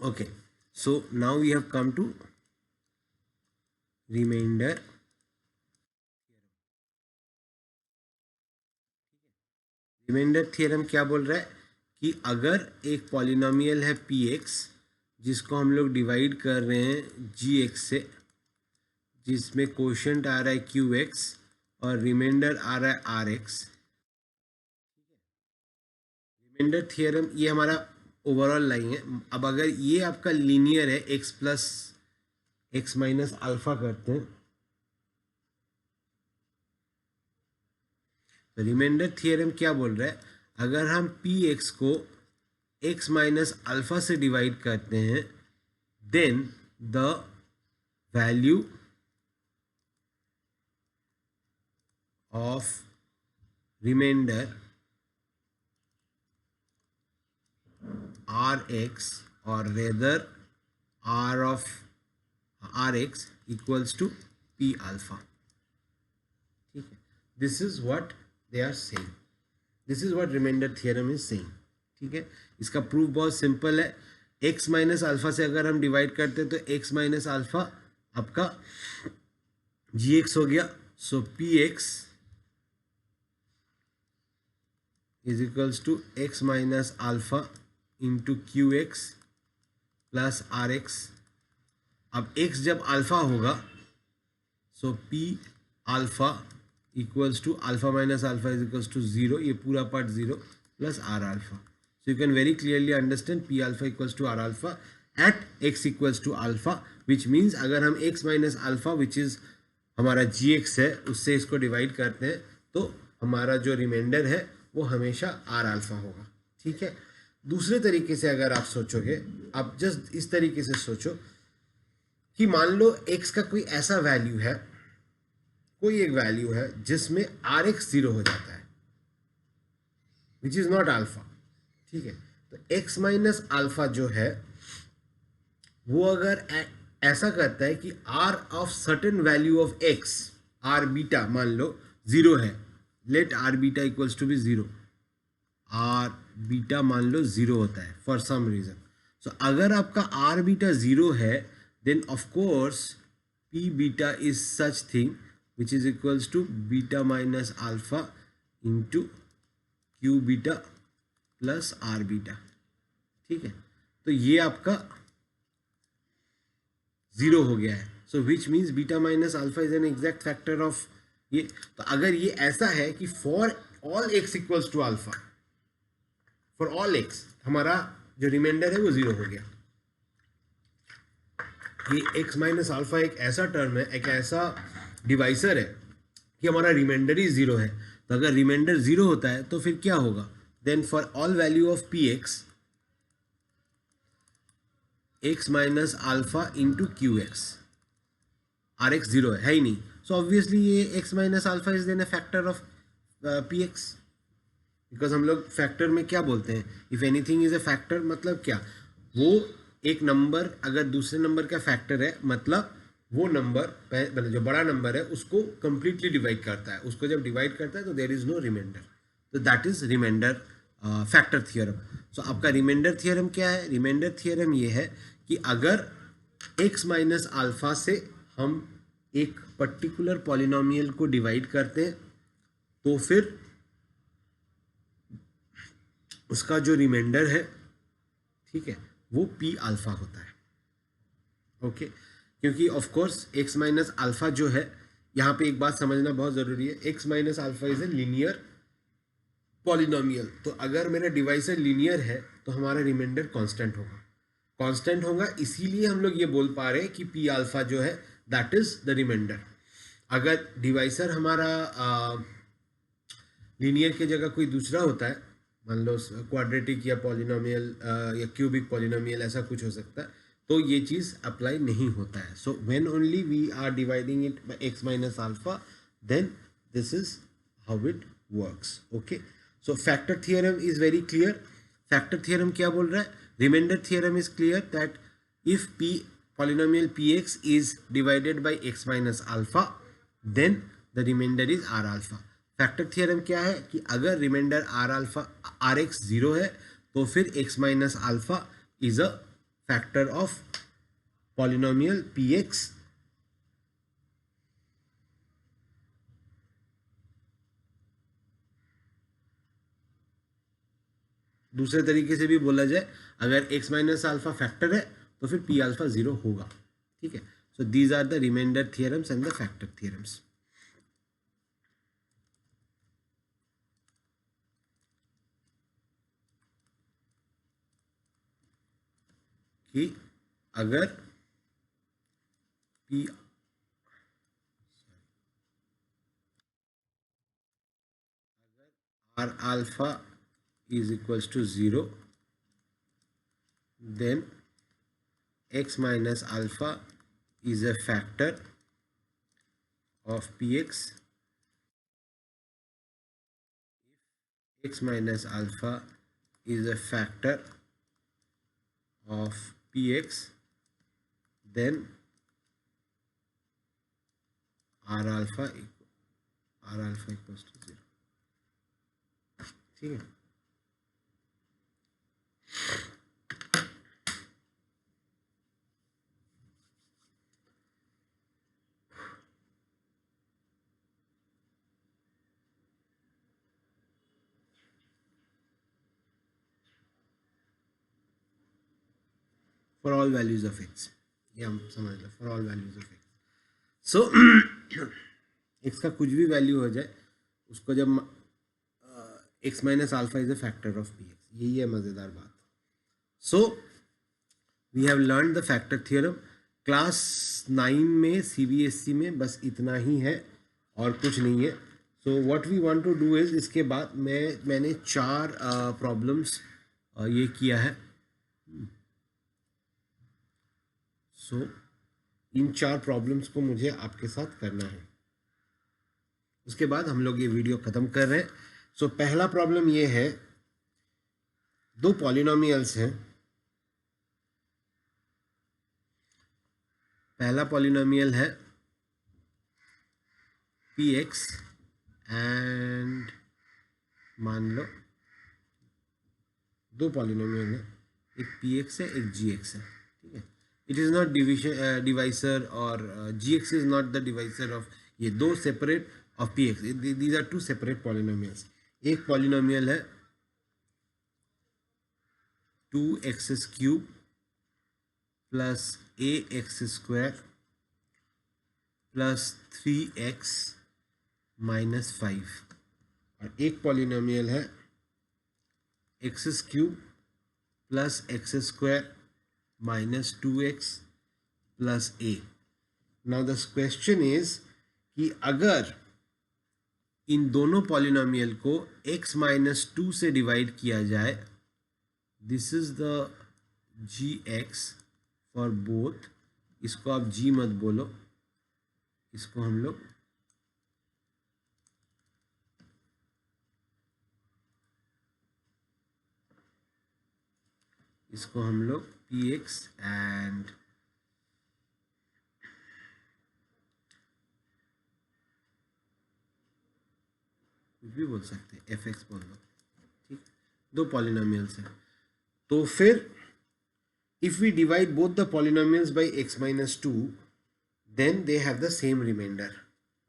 Okay, so now we have come to remainder. Remainder theorem क्या बोल रहा है कि अगर एक पॉलिनोमियल है पी एक्स जिसको हम लोग डिवाइड कर रहे हैं जी एक्स से, जिसमें कोशेंट आ रहा है क्यू एक्स और रिमाइंडर आ रहा है आर एक्स। रिमाइंडर थ्योरम ये हमारा ओवरऑल लाइन है। अब अगर ये आपका लीनियर है, x plus x minus alpha करते हैं, तो रिमाइंडर थ्योरम क्या बोल रहा है, अगर हम पी एक्स को एक्स माइनस अल्फा से डिवाइड करते हैं, then the value of remainder are X और rather R of are x equals to P alpha. ठीक है, this is what they are saying, this is what remainder theorem is saying. ठीक है, इसका proof बहुत simple है। X minus alpha से अगर हम डिवाइड करते हैं तो एक्स माइनस अल्फा आपका जी एक्स हो गया। So P X is equals to X minus alpha into Q X plus R X. अब x जब अल्फा होगा, so p alpha equals to alpha minus alpha is equals to 0, ये पूरा part 0 plus R alpha. So you can very clearly understand p alpha equals to R alpha at x equals to alpha, which means अगर हम x minus alpha which is हमारा gx है उससे इसको divide करते हैं तो हमारा जो रिमाइंडर है वो हमेशा आर अल्फा होगा। ठीक है, दूसरे तरीके से अगर आप सोचोगे, आप जस्ट इस तरीके से सोचो कि मान लो x का कोई ऐसा वैल्यू है, कोई एक वैल्यू है जिसमें आर एक्स 0 हो जाता है, विच इज नॉट अल्फा। ठीक है, तो x माइनस अल्फा जो है वो अगर ऐसा करता है कि r of certain value of x, r beta मान लो 0 है, let r beta equals to be 0, r beta मान लो 0 होता है फॉर सम रीजन। सो अगर आपका r बीटा 0 है, then of course p beta is such thing which is equals to beta minus alpha into q beta plus r beta। ठीक है, तो ये आपका 0 हो गया है। So which means beta minus alpha is an exact factor of ये। तो अगर ये ऐसा है कि for all x equals to alpha, for all x हमारा जो रिमाइंडर है वो 0 हो गया। ये x माइनस अल्फा एक ऐसा टर्म है, एक ऐसा डिवाइसर है कि हमारा रिमाइंडर ही 0 है। तो अगर रिमाइंडर 0 होता है तो फिर क्या होगा, then for all value of P X, X minus alpha into Q X, R X 0 है ही नहीं। सो ऑब्वियसली ये X minus alpha is then a factor of P X, because हम लोग फैक्टर में क्या बोलते हैं, if anything is a factor मतलब क्या, वो एक नंबर अगर दूसरे नंबर का फैक्टर है मतलब वो नंबर मतलब जो बड़ा नंबर है उसको कंप्लीटली डिवाइड करता है, उसको जब डिवाइड करता है तो देयर इज नो रिमाइंडर, तो that is remainder factor theorem. So आपका रिमाइंडर थ्योरम क्या है, रिमाइंडर थ्योरम ये है कि अगर x माइनस अल्फा से हम एक पर्टिकुलर पॉलिनोमियल को डिवाइड करते हैं तो फिर उसका जो रिमाइंडर है, ठीक है, वो p अल्फा होता है। ओके, क्योंकि of course x minus alpha जो है, यहाँ पे एक बात समझना बहुत ज़रूरी है, x minus alpha is a linear polynomial. तो अगर मेरा डिवाइसर लीनियर है तो हमारा रिमाइंडर कांस्टेंट होगा, कांस्टेंट होगा, इसीलिए हम लोग ये बोल पा रहे हैं कि p अल्फा जो है दैट इज द रिमाइंडर। अगर डिवाइसर हमारा लीनियर की जगह कोई दूसरा होता है, मान लो क्वाड्रेटिक या पॉलिनोमियल या क्यूबिक पॉलिनोमियल, ऐसा कुछ हो सकता है, तो ये चीज़ अप्लाई नहीं होता है। So when only we are dividing it by x minus alpha, then this is how it works. Okay, so factor theorem is very clear. Factor theorem क्या बोल रहा है, remainder theorem is clear that if p polynomial px is divided by x minus alpha, then the remainder is r alpha। Factor theorem क्या है कि अगर remainder R alpha R X 0 है तो फिर x minus alpha is a factor of polynomial px दूसरे तरीके से भी बोला जाए, अगर x माइनस अल्फा फैक्टर है तो फिर p अल्फा 0 होगा, ठीक है। So these are the remainder theorems and the factor theorems. कि अगर p r alpha is equals to 0, then x minus alpha is a factor of px. If x minus alpha is a factor of px, then r alpha equals to 0, ठीक है। For all values of x, ये हम समझ लो, for all values of x. So x का कुछ भी value हो जाए उसको जब x minus alpha is a factor of P x, यही है मज़ेदार बात। So we have learn the factor theorem. Class 9 में सीबीएसई में बस इतना ही है और कुछ नहीं है। So what we want to do is, इसके बाद मैंने 4 प्रॉब्लम्स ये किया है। सो इन 4 प्रॉब्लम्स को मुझे आपके साथ करना है, उसके बाद हम लोग ये वीडियो ख़त्म कर रहे हैं। सो पहला प्रॉब्लम ये है, 2 पॉलिनोमियल्स हैं। पहला पॉलिनोमियल है px एंड मान लो 2 पॉलिनोमियल है, एक px है एक gx है, ठीक है। इट इज़ नॉट डिवाइसर और gx is not the divisor of, ये 2 separate of px, these are 2 separate polynomials. एक पॉलिनोमियल है 2x³ plus ax² plus 3x minus 5, और एक पॉलिनोमियल है x³ plus x² minus 2x plus a। Now the question is कि अगर इन दोनों polynomial को x माइनस 2 से डिवाइड किया जाए, this is the gx for both, इसको आप g मत बोलो, इसको हम लोग px एंड कुछ भी बोल सकते हैं, fx बोल दो, ठीक। 2 पॉलिनोमियल्स हैं, तो फिर if we divide both the polynomials by x minus 2, then they have the same remainder,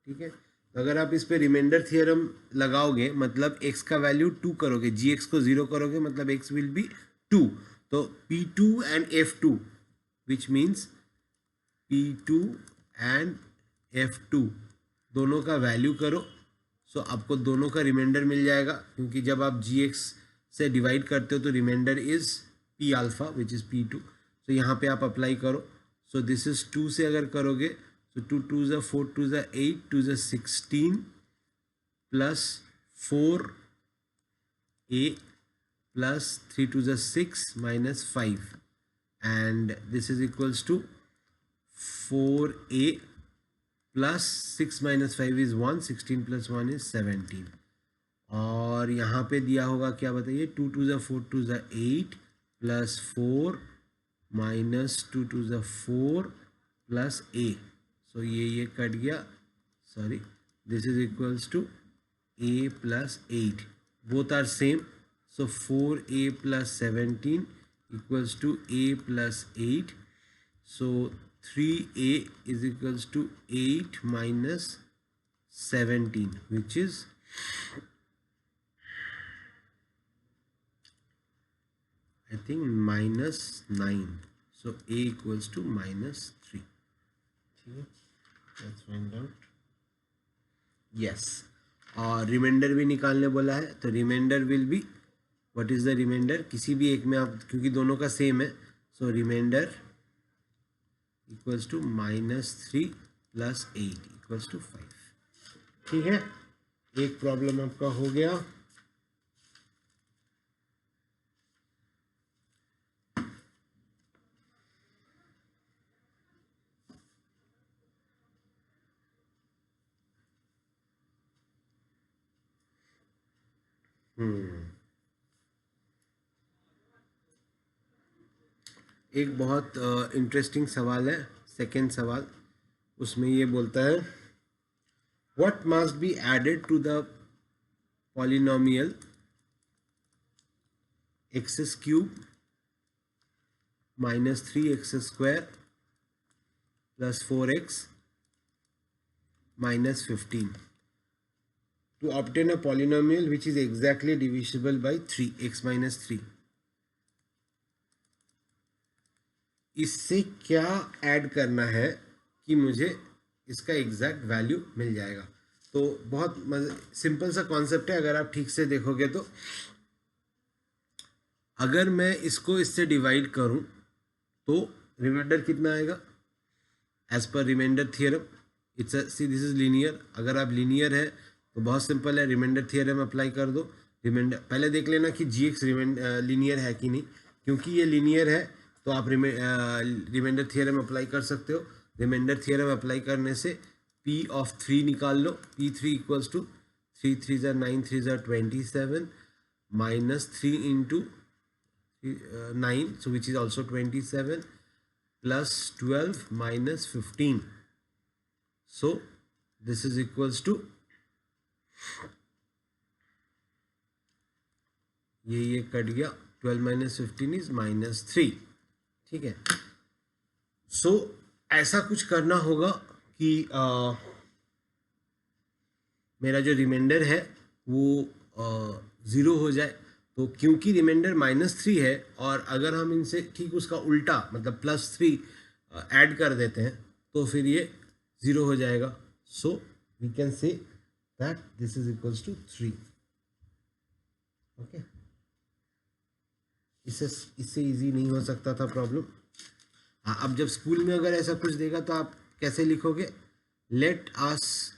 ठीक है। तो अगर आप इस पे रिमाइंडर थियरम लगाओगे, मतलब x का वैल्यू 2 करोगे, gx को 0 करोगे, मतलब x विल बी 2। तो p2 and f2 which means p2 and f2 दोनों का वैल्यू करो। सो आपको दोनों का रिमाइंडर मिल जाएगा, क्योंकि जब आप gx से डिवाइड करते हो तो remainder is p alpha which is p2। तो यहाँ पे आप अप्लाई करो। सो दिस इज 2 से अगर करोगे तो 2 2 ज़ा 4 2 ज़ा 8 2 ज़ा 16 प्लस 4a प्लस 3 2 ज़ा 6 minus 5, and this is equals to 4a plus 6 minus 5 is 1, 16 plus 1 is 17। और यहाँ पे दिया होगा क्या बताइए, 2 2 ज़ा 4 2 ज़ा 8 प्लस 4 माइनस 2 2 ज़ा 4 प्लस a। सो ये कट गया, sorry, this is equals to a plus 8, both are same. So 4a plus 17 equals to a plus 8. So 3a is equals to 8 minus 17, which is I think minus 9. So a equals to minus 3. Let's find out. Yes. और remainder भी निकालने बोला है, तो remainder will be, what is the remainder, किसी भी एक में आप, क्योंकि दोनों का सेम है, so remainder equals to minus 3 plus 8 equals to 5. ठीक है, एक प्रॉब्लम आपका हो गया. एक बहुत इंटरेस्टिंग सवाल है, सेकेंड सवाल. उसमें ये बोलता है what must be added to the polynomial X cube minus 3x square plus 4x minus 15 to obtain a polynomial which is exactly divisible by 3x minus 3. इससे क्या ऐड करना है कि मुझे इसका एग्जैक्ट वैल्यू मिल जाएगा. तो बहुत सिंपल सा कॉन्सेप्ट है. अगर आप ठीक से देखोगे तो अगर मैं इसको इससे डिवाइड करूं तो रिमाइंडर कितना आएगा as per remainder theorem. It's see this is linear. अगर आप लीनियर है तो बहुत सिंपल है, रिमाइंडर थियरम अप्लाई कर दो. रिमाइंडर पहले देख लेना कि जी एक्स लीनियर है कि नहीं. क्योंकि ये लीनियर है तो आप रिमाइंडर थियरम अप्लाई कर सकते हो. रिमाइंडर थियरम अप्लाई करने से p ऑफ 3 निकाल लो. p3 इक्वल्स टू 3 3 ज़ा 9 3 ज़ा 27 minus 3 into 9 so which is also 27 plus 12 minus 15. So this is equals to ये कट गया. 12 minus 15 is minus 3. ठीक है. सो ऐसा कुछ करना होगा कि मेरा जो रिमाइंडर है वो 0 हो जाए. तो क्योंकि रिमाइंडर -3 है और अगर हम इनसे ठीक उसका उल्टा मतलब +3 ऐड कर देते हैं तो फिर ये 0 हो जाएगा. So we can say that this is equals to 3. Okay, इससे इजी नहीं हो सकता था प्रॉब्लम. हाँ, अब जब स्कूल में अगर ऐसा कुछ देगा तो आप कैसे लिखोगे? Let us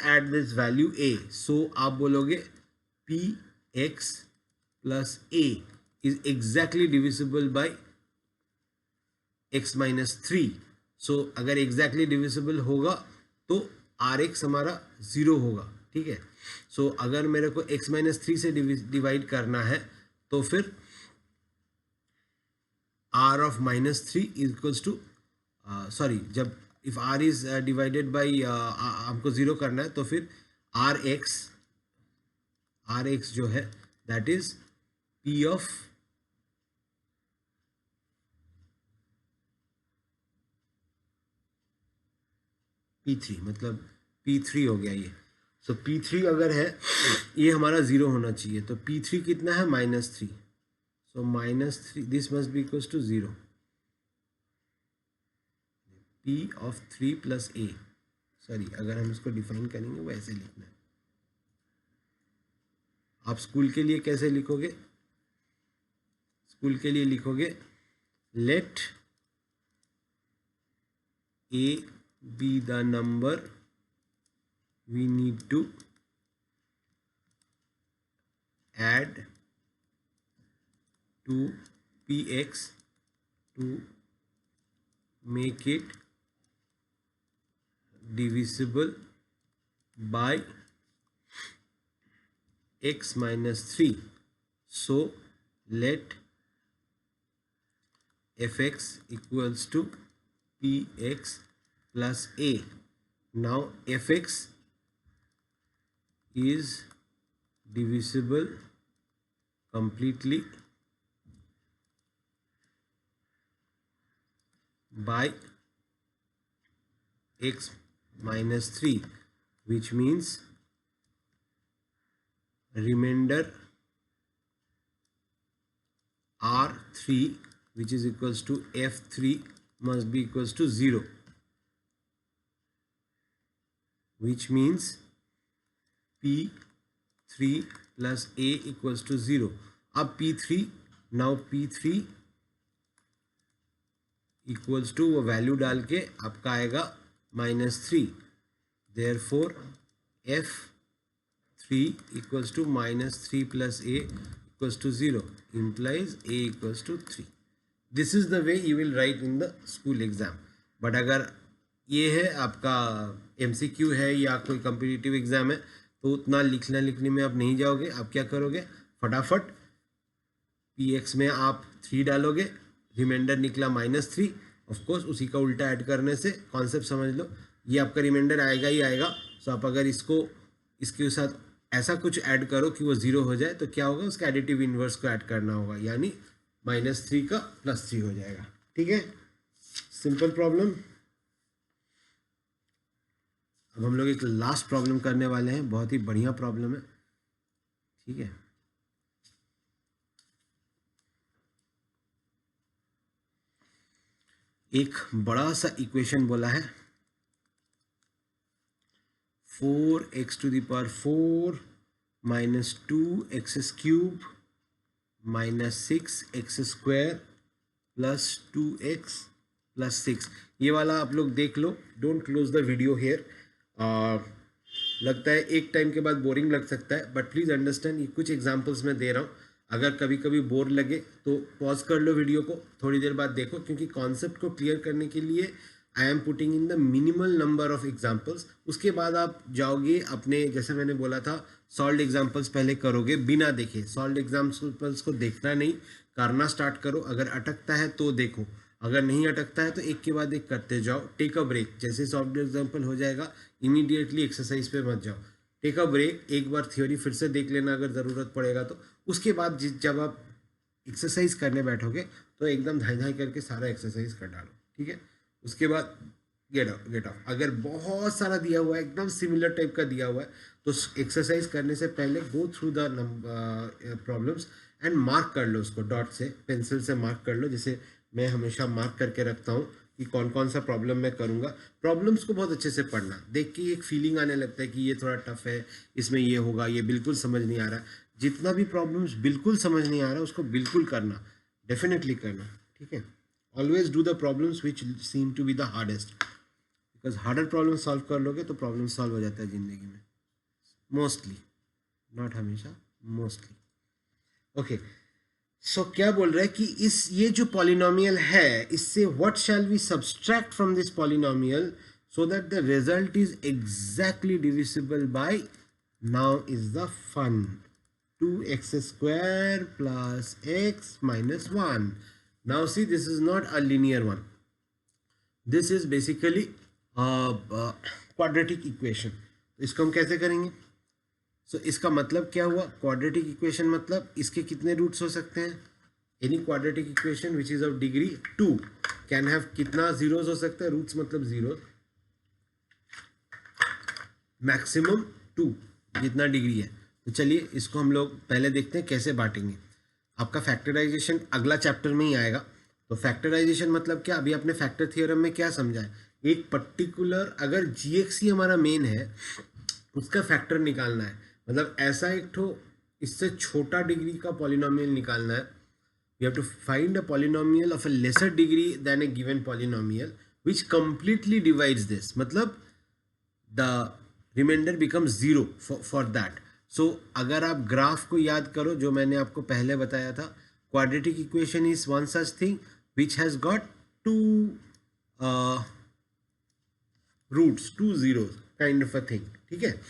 add this value a. सो आप बोलोगे px plus a is exactly divisible by x minus 3. so अगर exactly divisible होगा तो rx हमारा 0 होगा. ठीक है. सो अगर मेरे को x minus 3 से डिवाइड करना है तो फिर r of minus 3 is equals to sorry, जब if r is divided by हमको 0 करना है तो फिर rx जो है that is p of p3, मतलब p3 हो गया ये. सो p3 अगर है ये हमारा 0 होना चाहिए. तो p3 कितना है? -3. So -3 this must be equals to 0. p of 3 plus a. Sorry, अगर हम इसको डिफाइन करेंगे वो ऐसे लिखना है. आप स्कूल के लिए कैसे लिखोगे? स्कूल के लिए लिखोगे late a be the number we need to add to px to make it divisible by x minus 3. so let fx equals to px plus a. now fx is divisible completely by x minus 3, which means remainder R3, which is equals to F3 must be equals to 0, which means P3 plus A equals to 0. अब P3, now P3 equals to वो value डाल के आपका आएगा -3, therefore F3 equals to -3 plus A equals to 0 implies A equals to 3. This is the way you will write in the school exam. But अगर ये है आपका MCQ है या कोई कम्पिटिटिव एग्जाम है तो उतना लिखने में आप नहीं जाओगे. आप क्या करोगे, फटाफट Px में आप 3 डालोगे, रिमाइंडर निकला -3. ऑफ कोर्स उसी का उल्टा ऐड करने से कॉन्सेप्ट समझ लो, ये आपका रिमाइंडर आएगा ही आएगा. सो आप अगर इसके साथ ऐसा कुछ ऐड करो कि वो 0 हो जाए तो क्या होगा, उसका एडिटिव इन्वर्स को ऐड करना होगा, यानी -3 का +3 हो जाएगा. ठीक है, सिंपल प्रॉब्लम. अब हम लोग एक लास्ट प्रॉब्लम करने वाले हैं, बहुत ही बढ़िया प्रॉब्लम है. ठीक है, एक बड़ा सा इक्वेशन बोला है 4x⁴ minus 2x³ minus 6x² plus 2x plus 6. ये वाला आप लोग देख लो, don't close the video here. लगता है एक टाइम के बाद बोरिंग लग सकता है, बट प्लीज़ अंडरस्टैंड, ये कुछ एग्जांपल्स मैं दे रहा हूँ. अगर कभी कभी बोर लगे तो पॉज कर लो वीडियो को, थोड़ी देर बाद देखो, क्योंकि कॉन्सेप्ट को क्लियर करने के लिए I am putting in the minimal number of examples. उसके बाद आप जाओगे अपने, जैसे मैंने बोला था, सॉल्व एग्जाम्पल्स पहले करोगे बिना देखे. सॉल्व एग्जाम्पल्स को देखना नहीं, करना स्टार्ट करो. अगर अटकता है तो देखो, अगर नहीं अटकता है तो एक के बाद एक करते जाओ. टेक अ ब्रेक, जैसे सॉल्व एग्जाम्पल हो जाएगा इमीडिएटली एक्सरसाइज पे मत जाओ. टेक अ ब्रेक, एक बार थ्योरी फिर से देख लेना अगर ज़रूरत पड़ेगा तो. उसके बाद जब आप एक्सरसाइज करने बैठोगे तो एकदम धाई धाई करके सारा एक्सरसाइज कर डालो. ठीक है, उसके बाद गेट ऑफ. अगर बहुत सारा दिया हुआ है, एकदम सिमिलर टाइप का दिया हुआ है, तो एक्सरसाइज करने से पहले go through the problems and mark कर लो उसको, डॉट से, पेंसिल से मार्क कर लो. जैसे मैं हमेशा मार्क करके रखता हूँ कि कौन कौन सा प्रॉब्लम मैं करूँगा. प्रॉब्लम्स को बहुत अच्छे से पढ़ना, देख के एक फीलिंग आने लगता है कि ये थोड़ा टफ है, इसमें ये होगा, ये बिल्कुल समझ नहीं आ रहा. जितना भी प्रॉब्लम्स बिल्कुल समझ नहीं आ रहा उसको बिल्कुल करना, डेफिनेटली करना. ठीक है, always do the problems which seem to be the hardest, because harder problem solve कर लोगे तो प्रॉब्लम सॉल्व हो जाता है ज़िंदगी में, मोस्टली, नॉट हमेशा, मोस्टली. ओके, सो क्या बोल रहा है कि ये जो पॉलिनोमियल है, इससे what shall we subtract from this polynomial so that the result is exactly divisible by, now is the fun, 2x² plus x minus 1. Now see, this is not a linear one. This is basically a quadratic equation. इसको हम कैसे करेंगे? So इसका मतलब क्या हुआ? Quadratic equation मतलब इसके कितने रूट्स हो सकते हैं? Any quadratic equation which is of degree 2 can have कितना zeros हो सकता है? Roots मतलब zeros. Maximum 2 जितना डिग्री है. तो चलिए इसको हम लोग पहले देखते हैं कैसे बांटेंगे. आपका फैक्टराइजेशन अगला चैप्टर में ही आएगा. तो फैक्टराइजेशन मतलब क्या? अभी आपने फैक्टर थ्योरम में क्या समझा है, एक पर्टिकुलर, अगर GX ही हमारा मेन है, उसका फैक्टर निकालना है. मतलब ऐसा एक ठो इससे छोटा डिग्री का पॉलिनोमियल निकालना है. We have to find a polynomial of a lesser degree than a given polynomial which completely divides this. मतलब the remainder becomes 0 for that. So अगर आप ग्राफ को याद करो जो मैंने आपको पहले बताया था, quadratic equation is one such thing which has got 2 roots, 2 zeros kind of a thing. ठीक है,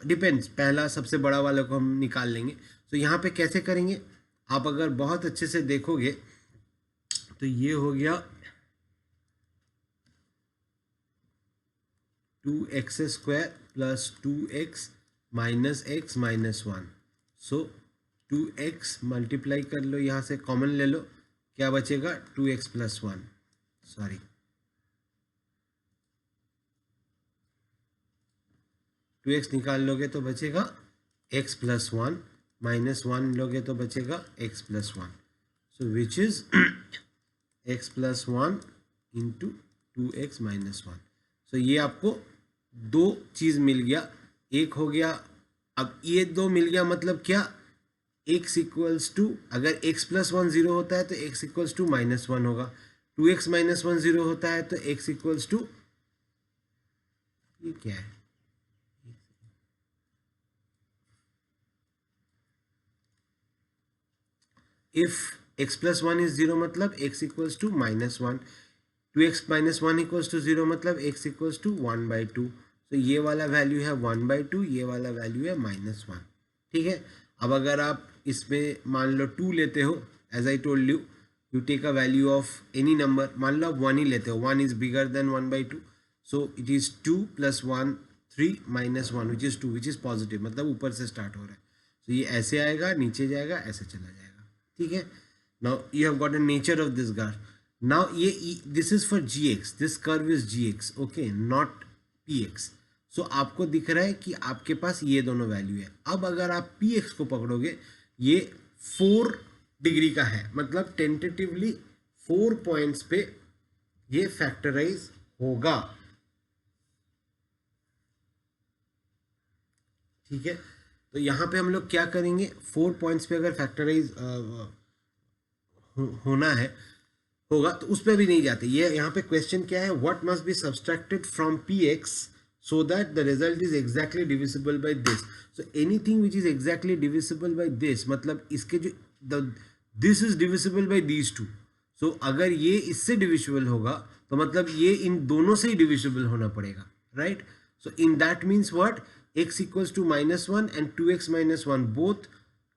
डिपेंड्स, पहला सबसे बड़ा वाला को हम निकाल लेंगे. तो यहाँ पे कैसे करेंगे, आप अगर बहुत अच्छे से देखोगे तो ये हो गया 2x² plus 2x minus x minus 1. सो 2x मल्टीप्लाई कर लो, यहाँ से कॉमन ले लो, क्या बचेगा 2x plus 1, सॉरी 2x निकाल लोगे तो बचेगा x प्लस 1, माइनस 1 लोगे तो बचेगा x plus 1. So which is x plus 1 into 2x minus 1. सो ये आपको दो चीज़ मिल गया. एक हो गया, अब ये दो मिल गया मतलब क्या, x इक्वल्स टू, अगर x प्लस 1 0 होता है तो x इक्वल्स टू माइनस 1 होगा. 2x माइनस 1 0 होता है तो x इक्वल्स टू, ये क्या है, इफ x प्लस 1 इज 0 मतलब x equals to minus 1. 2x minus 1 equals to 0 मतलब x इक्वल्स टू 1/2. तो ये वाला वैल्यू है 1/2, ये वाला वैल्यू है माइनस 1. ठीक है. अब अगर आप इसमें मान लो 2 लेते हो, as I told you, you take a value of any number, मान लो आप 1 ही लेते हो, 1 is bigger than 1/2, so it is 2 plus 1 3 minus 1 which is 2, which is positive, मतलब ऊपर से स्टार्ट हो रहा है. तो ये ऐसे आएगा, नीचे जाएगा, ऐसे चला जाएगा. ठीक है. Now you have got a nature of this graph. Now ये this is for gx, this curve is gx, okay, not px. So आपको दिख रहा है कि आपके पास ये दोनों वैल्यू है. अब अगर आप px को पकड़ोगे, ये 4 डिग्री का है, मतलब टेंटेटिवली 4 पॉइंट्स पे ये फैक्टराइज होगा. ठीक है. तो यहाँ पे हम लोग क्या करेंगे, 4 पॉइंट्स पे अगर फैक्टराइज होना है, होगा, तो उस पर भी नहीं जाते. ये यहाँ पे क्वेश्चन क्या है, what must B subtracted from px so that the result is exactly divisible by this. So anything which is exactly divisible by this, मतलब इसके जो this is divisible by these two. So अगर ये इससे divisible होगा तो मतलब ये इन दोनों से ही divisible होना पड़ेगा, right? So in that means what, x equals to minus 1 and 2x minus 1 both,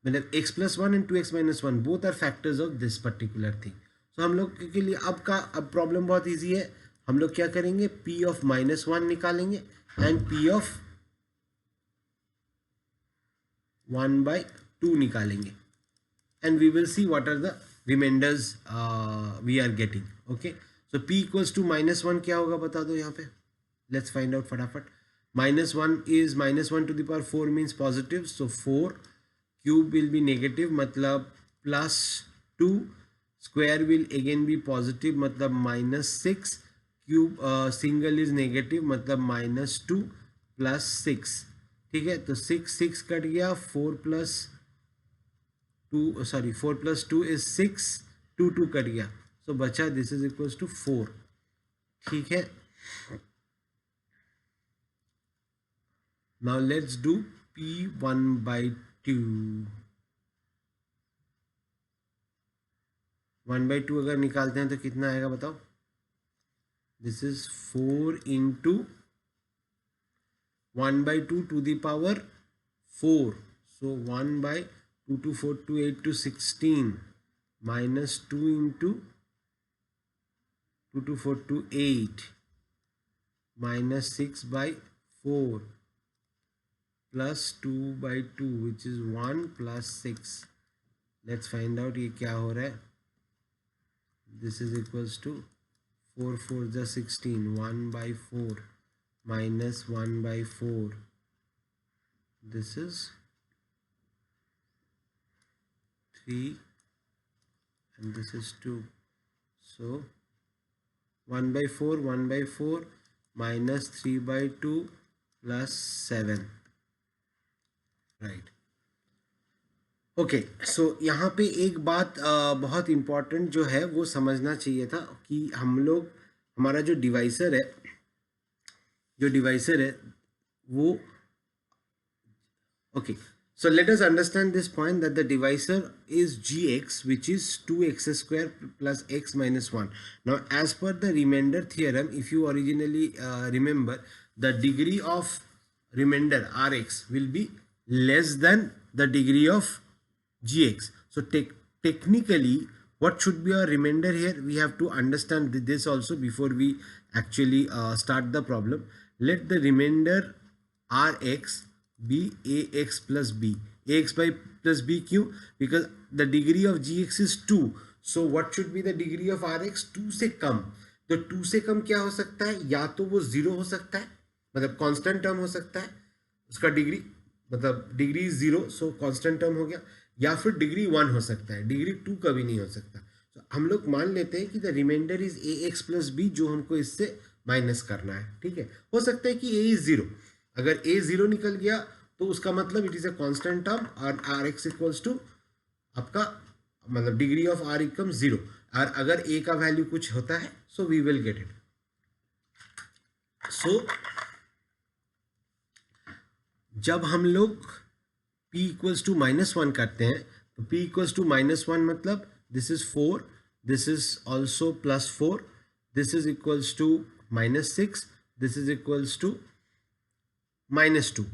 मतलब x plus 1 and 2x minus 1 both are factors of this particular thing. So हम लोग के लिए अब प्रॉब्लम बहुत ईजी है. हम लोग क्या करेंगे, p ऑफ माइनस 1 निकालेंगे एंड p ऑफ 1/2 निकालेंगे, and we will see what are the remainders we are getting. Okay. So p equals to minus 1 क्या होगा बता दो यहाँ पे, लेट्स फाइंड आउट फटाफट. Minus 1 is minus 1 to the power 4 means positive, so 4 cube will be negative, मतलब plus 2, square will again be positive, मतलब minus 6, cube single is negative, मतलब माइनस 2 प्लस 6. ठीक है. तो 6 कट गया, 4 प्लस 2 इज 6, 2 कट गया, सो बचा दिस इज इक्वल्स टू 4. ठीक है. Now let's do p 1/2. 1/2 अगर निकालते हैं तो कितना आएगा बताओ. This is 4 into 1/2 to the power 4, so 1/2 to 4 to 8 to 16 minus 2 into 2 to 4 to 8 minus 6/4 plus 2/2 which is 1 plus 6. Let's find out ये क्या हो रहा है. This is equals to 4 4 the 16, 1/4 minus 1/4. This is 3 and this is 2. So 1/4 minus 3/2 plus 7. Right. Okay. सो यहाँ पे एक बात बहुत इम्पॉर्टेंट जो है वो समझना चाहिए था कि हम लोग, हमारा जो डिवाइसर है वो, okay, so let us understand this point that the divisor is gx, which is 2x square plus x minus 1. Now as per the remainder theorem, if you originally remember, the degree of remainder rx will be less than the degree of gx. So technically what should be our remainder here, we have to understand this also before we actually start the problem. Let the remainder rx be ax plus b. ax by plus b क्यों, because the degree of gx is 2. so what should be the degree of rx, 2 से कम. तो 2 से कम क्या हो सकता है, या तो वो 0 हो सकता है, मतलब कांस्टेंट टर्म हो सकता है, उसका डिग्री मतलब डिग्री 0, सो कांस्टेंट टर्म हो गया, या फिर डिग्री 1 हो सकता है, डिग्री 2 कभी नहीं हो सकता। तो हम लोग मान लेते हैं कि the remainder is A X plus B, जो हमको इससे माइनस करना है, ठीक है। हो सकता है कि ए इज 0, अगर ए 0 निकल गया तो उसका मतलब it is a constant term और आर एक्स इक्वल्स टू आपका मतलब डिग्री ऑफ आर इक्वल 0, और अगर ए का वैल्यू कुछ होता है so we will get it. So जब हम लोग p इक्वल्स टू -1 करते हैं तो p इक्वल्स टू -1 मतलब this is 4, this is also +4, this is equals to -6, this is equals to -2,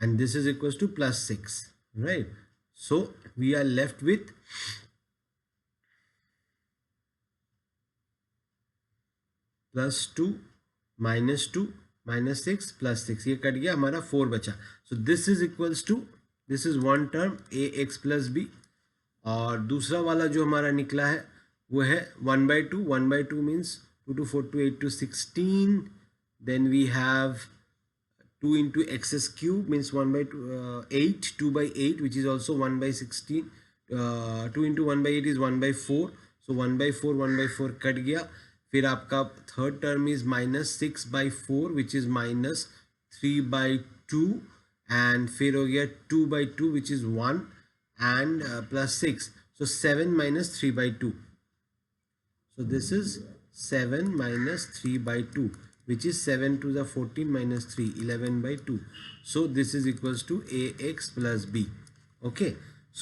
and this is equals to +6, right? So we are left with +2 -2 -6 +6, ये cut गया, हमारा 4 बचा। So this is equals to, this is one term A X plus B, और दूसरा वाला जो हमारा निकला है वो है 1/2, 1/2 means 2 to 4 to 8 to 16, then we have 2 into x's cube means 1/8, 2/8 which is also 1/16, 2 into 1/8 is 1/4, so 1/4 1/4 cut गया। फिर आपका third term is -6/4 which is -3/2, and फिर हो गया 2/2 which is 1 and +6, so 7 minus 3/2, so this is 7 minus 3/2, which is 7 to the 14 minus 3, 11/2. So this is equals to ax plus b. Okay,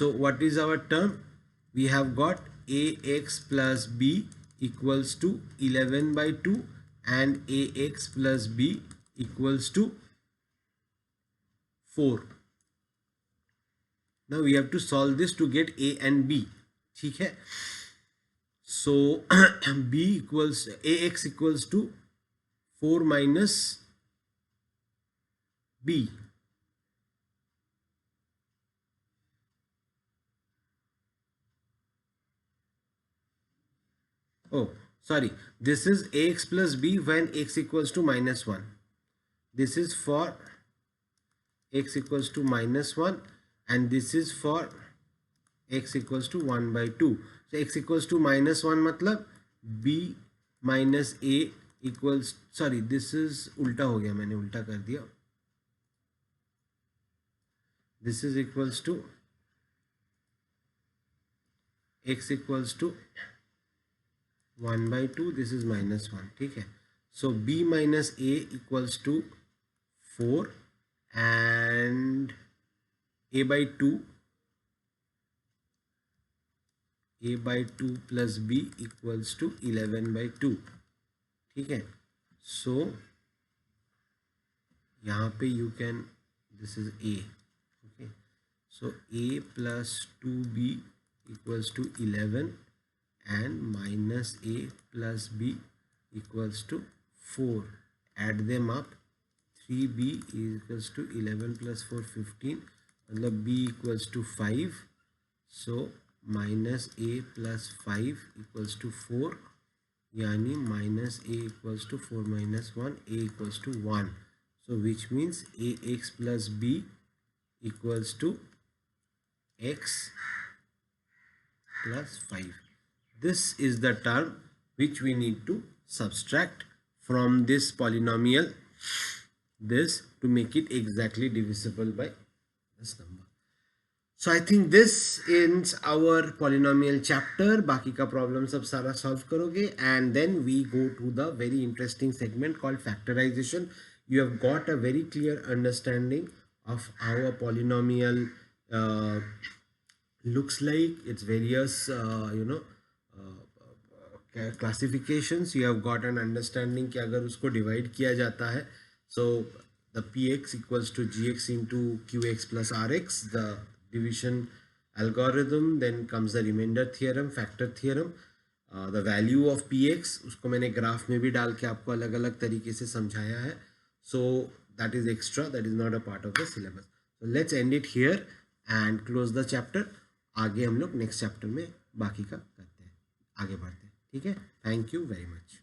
so what is our term? We have got ax plus b equals to 11/2 and ax plus b equals to 4. Now we have to solve this to get a and b. ठीक है, so b equals ax equals to 4 minus b. Oh, sorry, this is ax plus b when x equals to -1. This is for x equals to -1, and this is for x equals to 1/2. So x equals to -1 मतलब b minus a equals, sorry this is उल्टा हो गया, मैंने उल्टा कर दिया, this is equals to x equals to 1/2, this is -1, ठीक है। So b minus a equals to 4 and a/2 plus b equals to 11/2, ठीक है। सो यहाँ पे you can, this is a, okay, so a plus 2b equals to 11 and minus a plus b equals to 4. Add them up, 3b equals to 11 plus 4 15, मतलब b equals to 5, so minus a plus 5 equals to 4, यानी minus a equals to 4 minus 1, a equals to 1, so which means ax plus b equals to x plus 5. This is the term which we need to subtract from this polynomial, this, to make it exactly divisible by this number. So I think this ends our polynomial chapter. बाकी का problem सब सारा solve करोगे, and then we go to the very interesting segment called factorization. You have got a very clear understanding of how a polynomial looks like, its various classifications. You have got an understanding कि अगर उसको divide किया जाता है, so the px equals to gx into qx plus rx, the division algorithm, then comes the remainder theorem, factor theorem, the value of px, उसको मैंने graph में भी डाल के आपको अलग अलग तरीके से समझाया है, so that is extra, that is not a part of the syllabus. So let's end it here and close the chapter. आगे हम लोग नेक्स्ट चैप्टर में बाकी का करते हैं, आगे बढ़ते हैं, ठीक है। Thank you very much.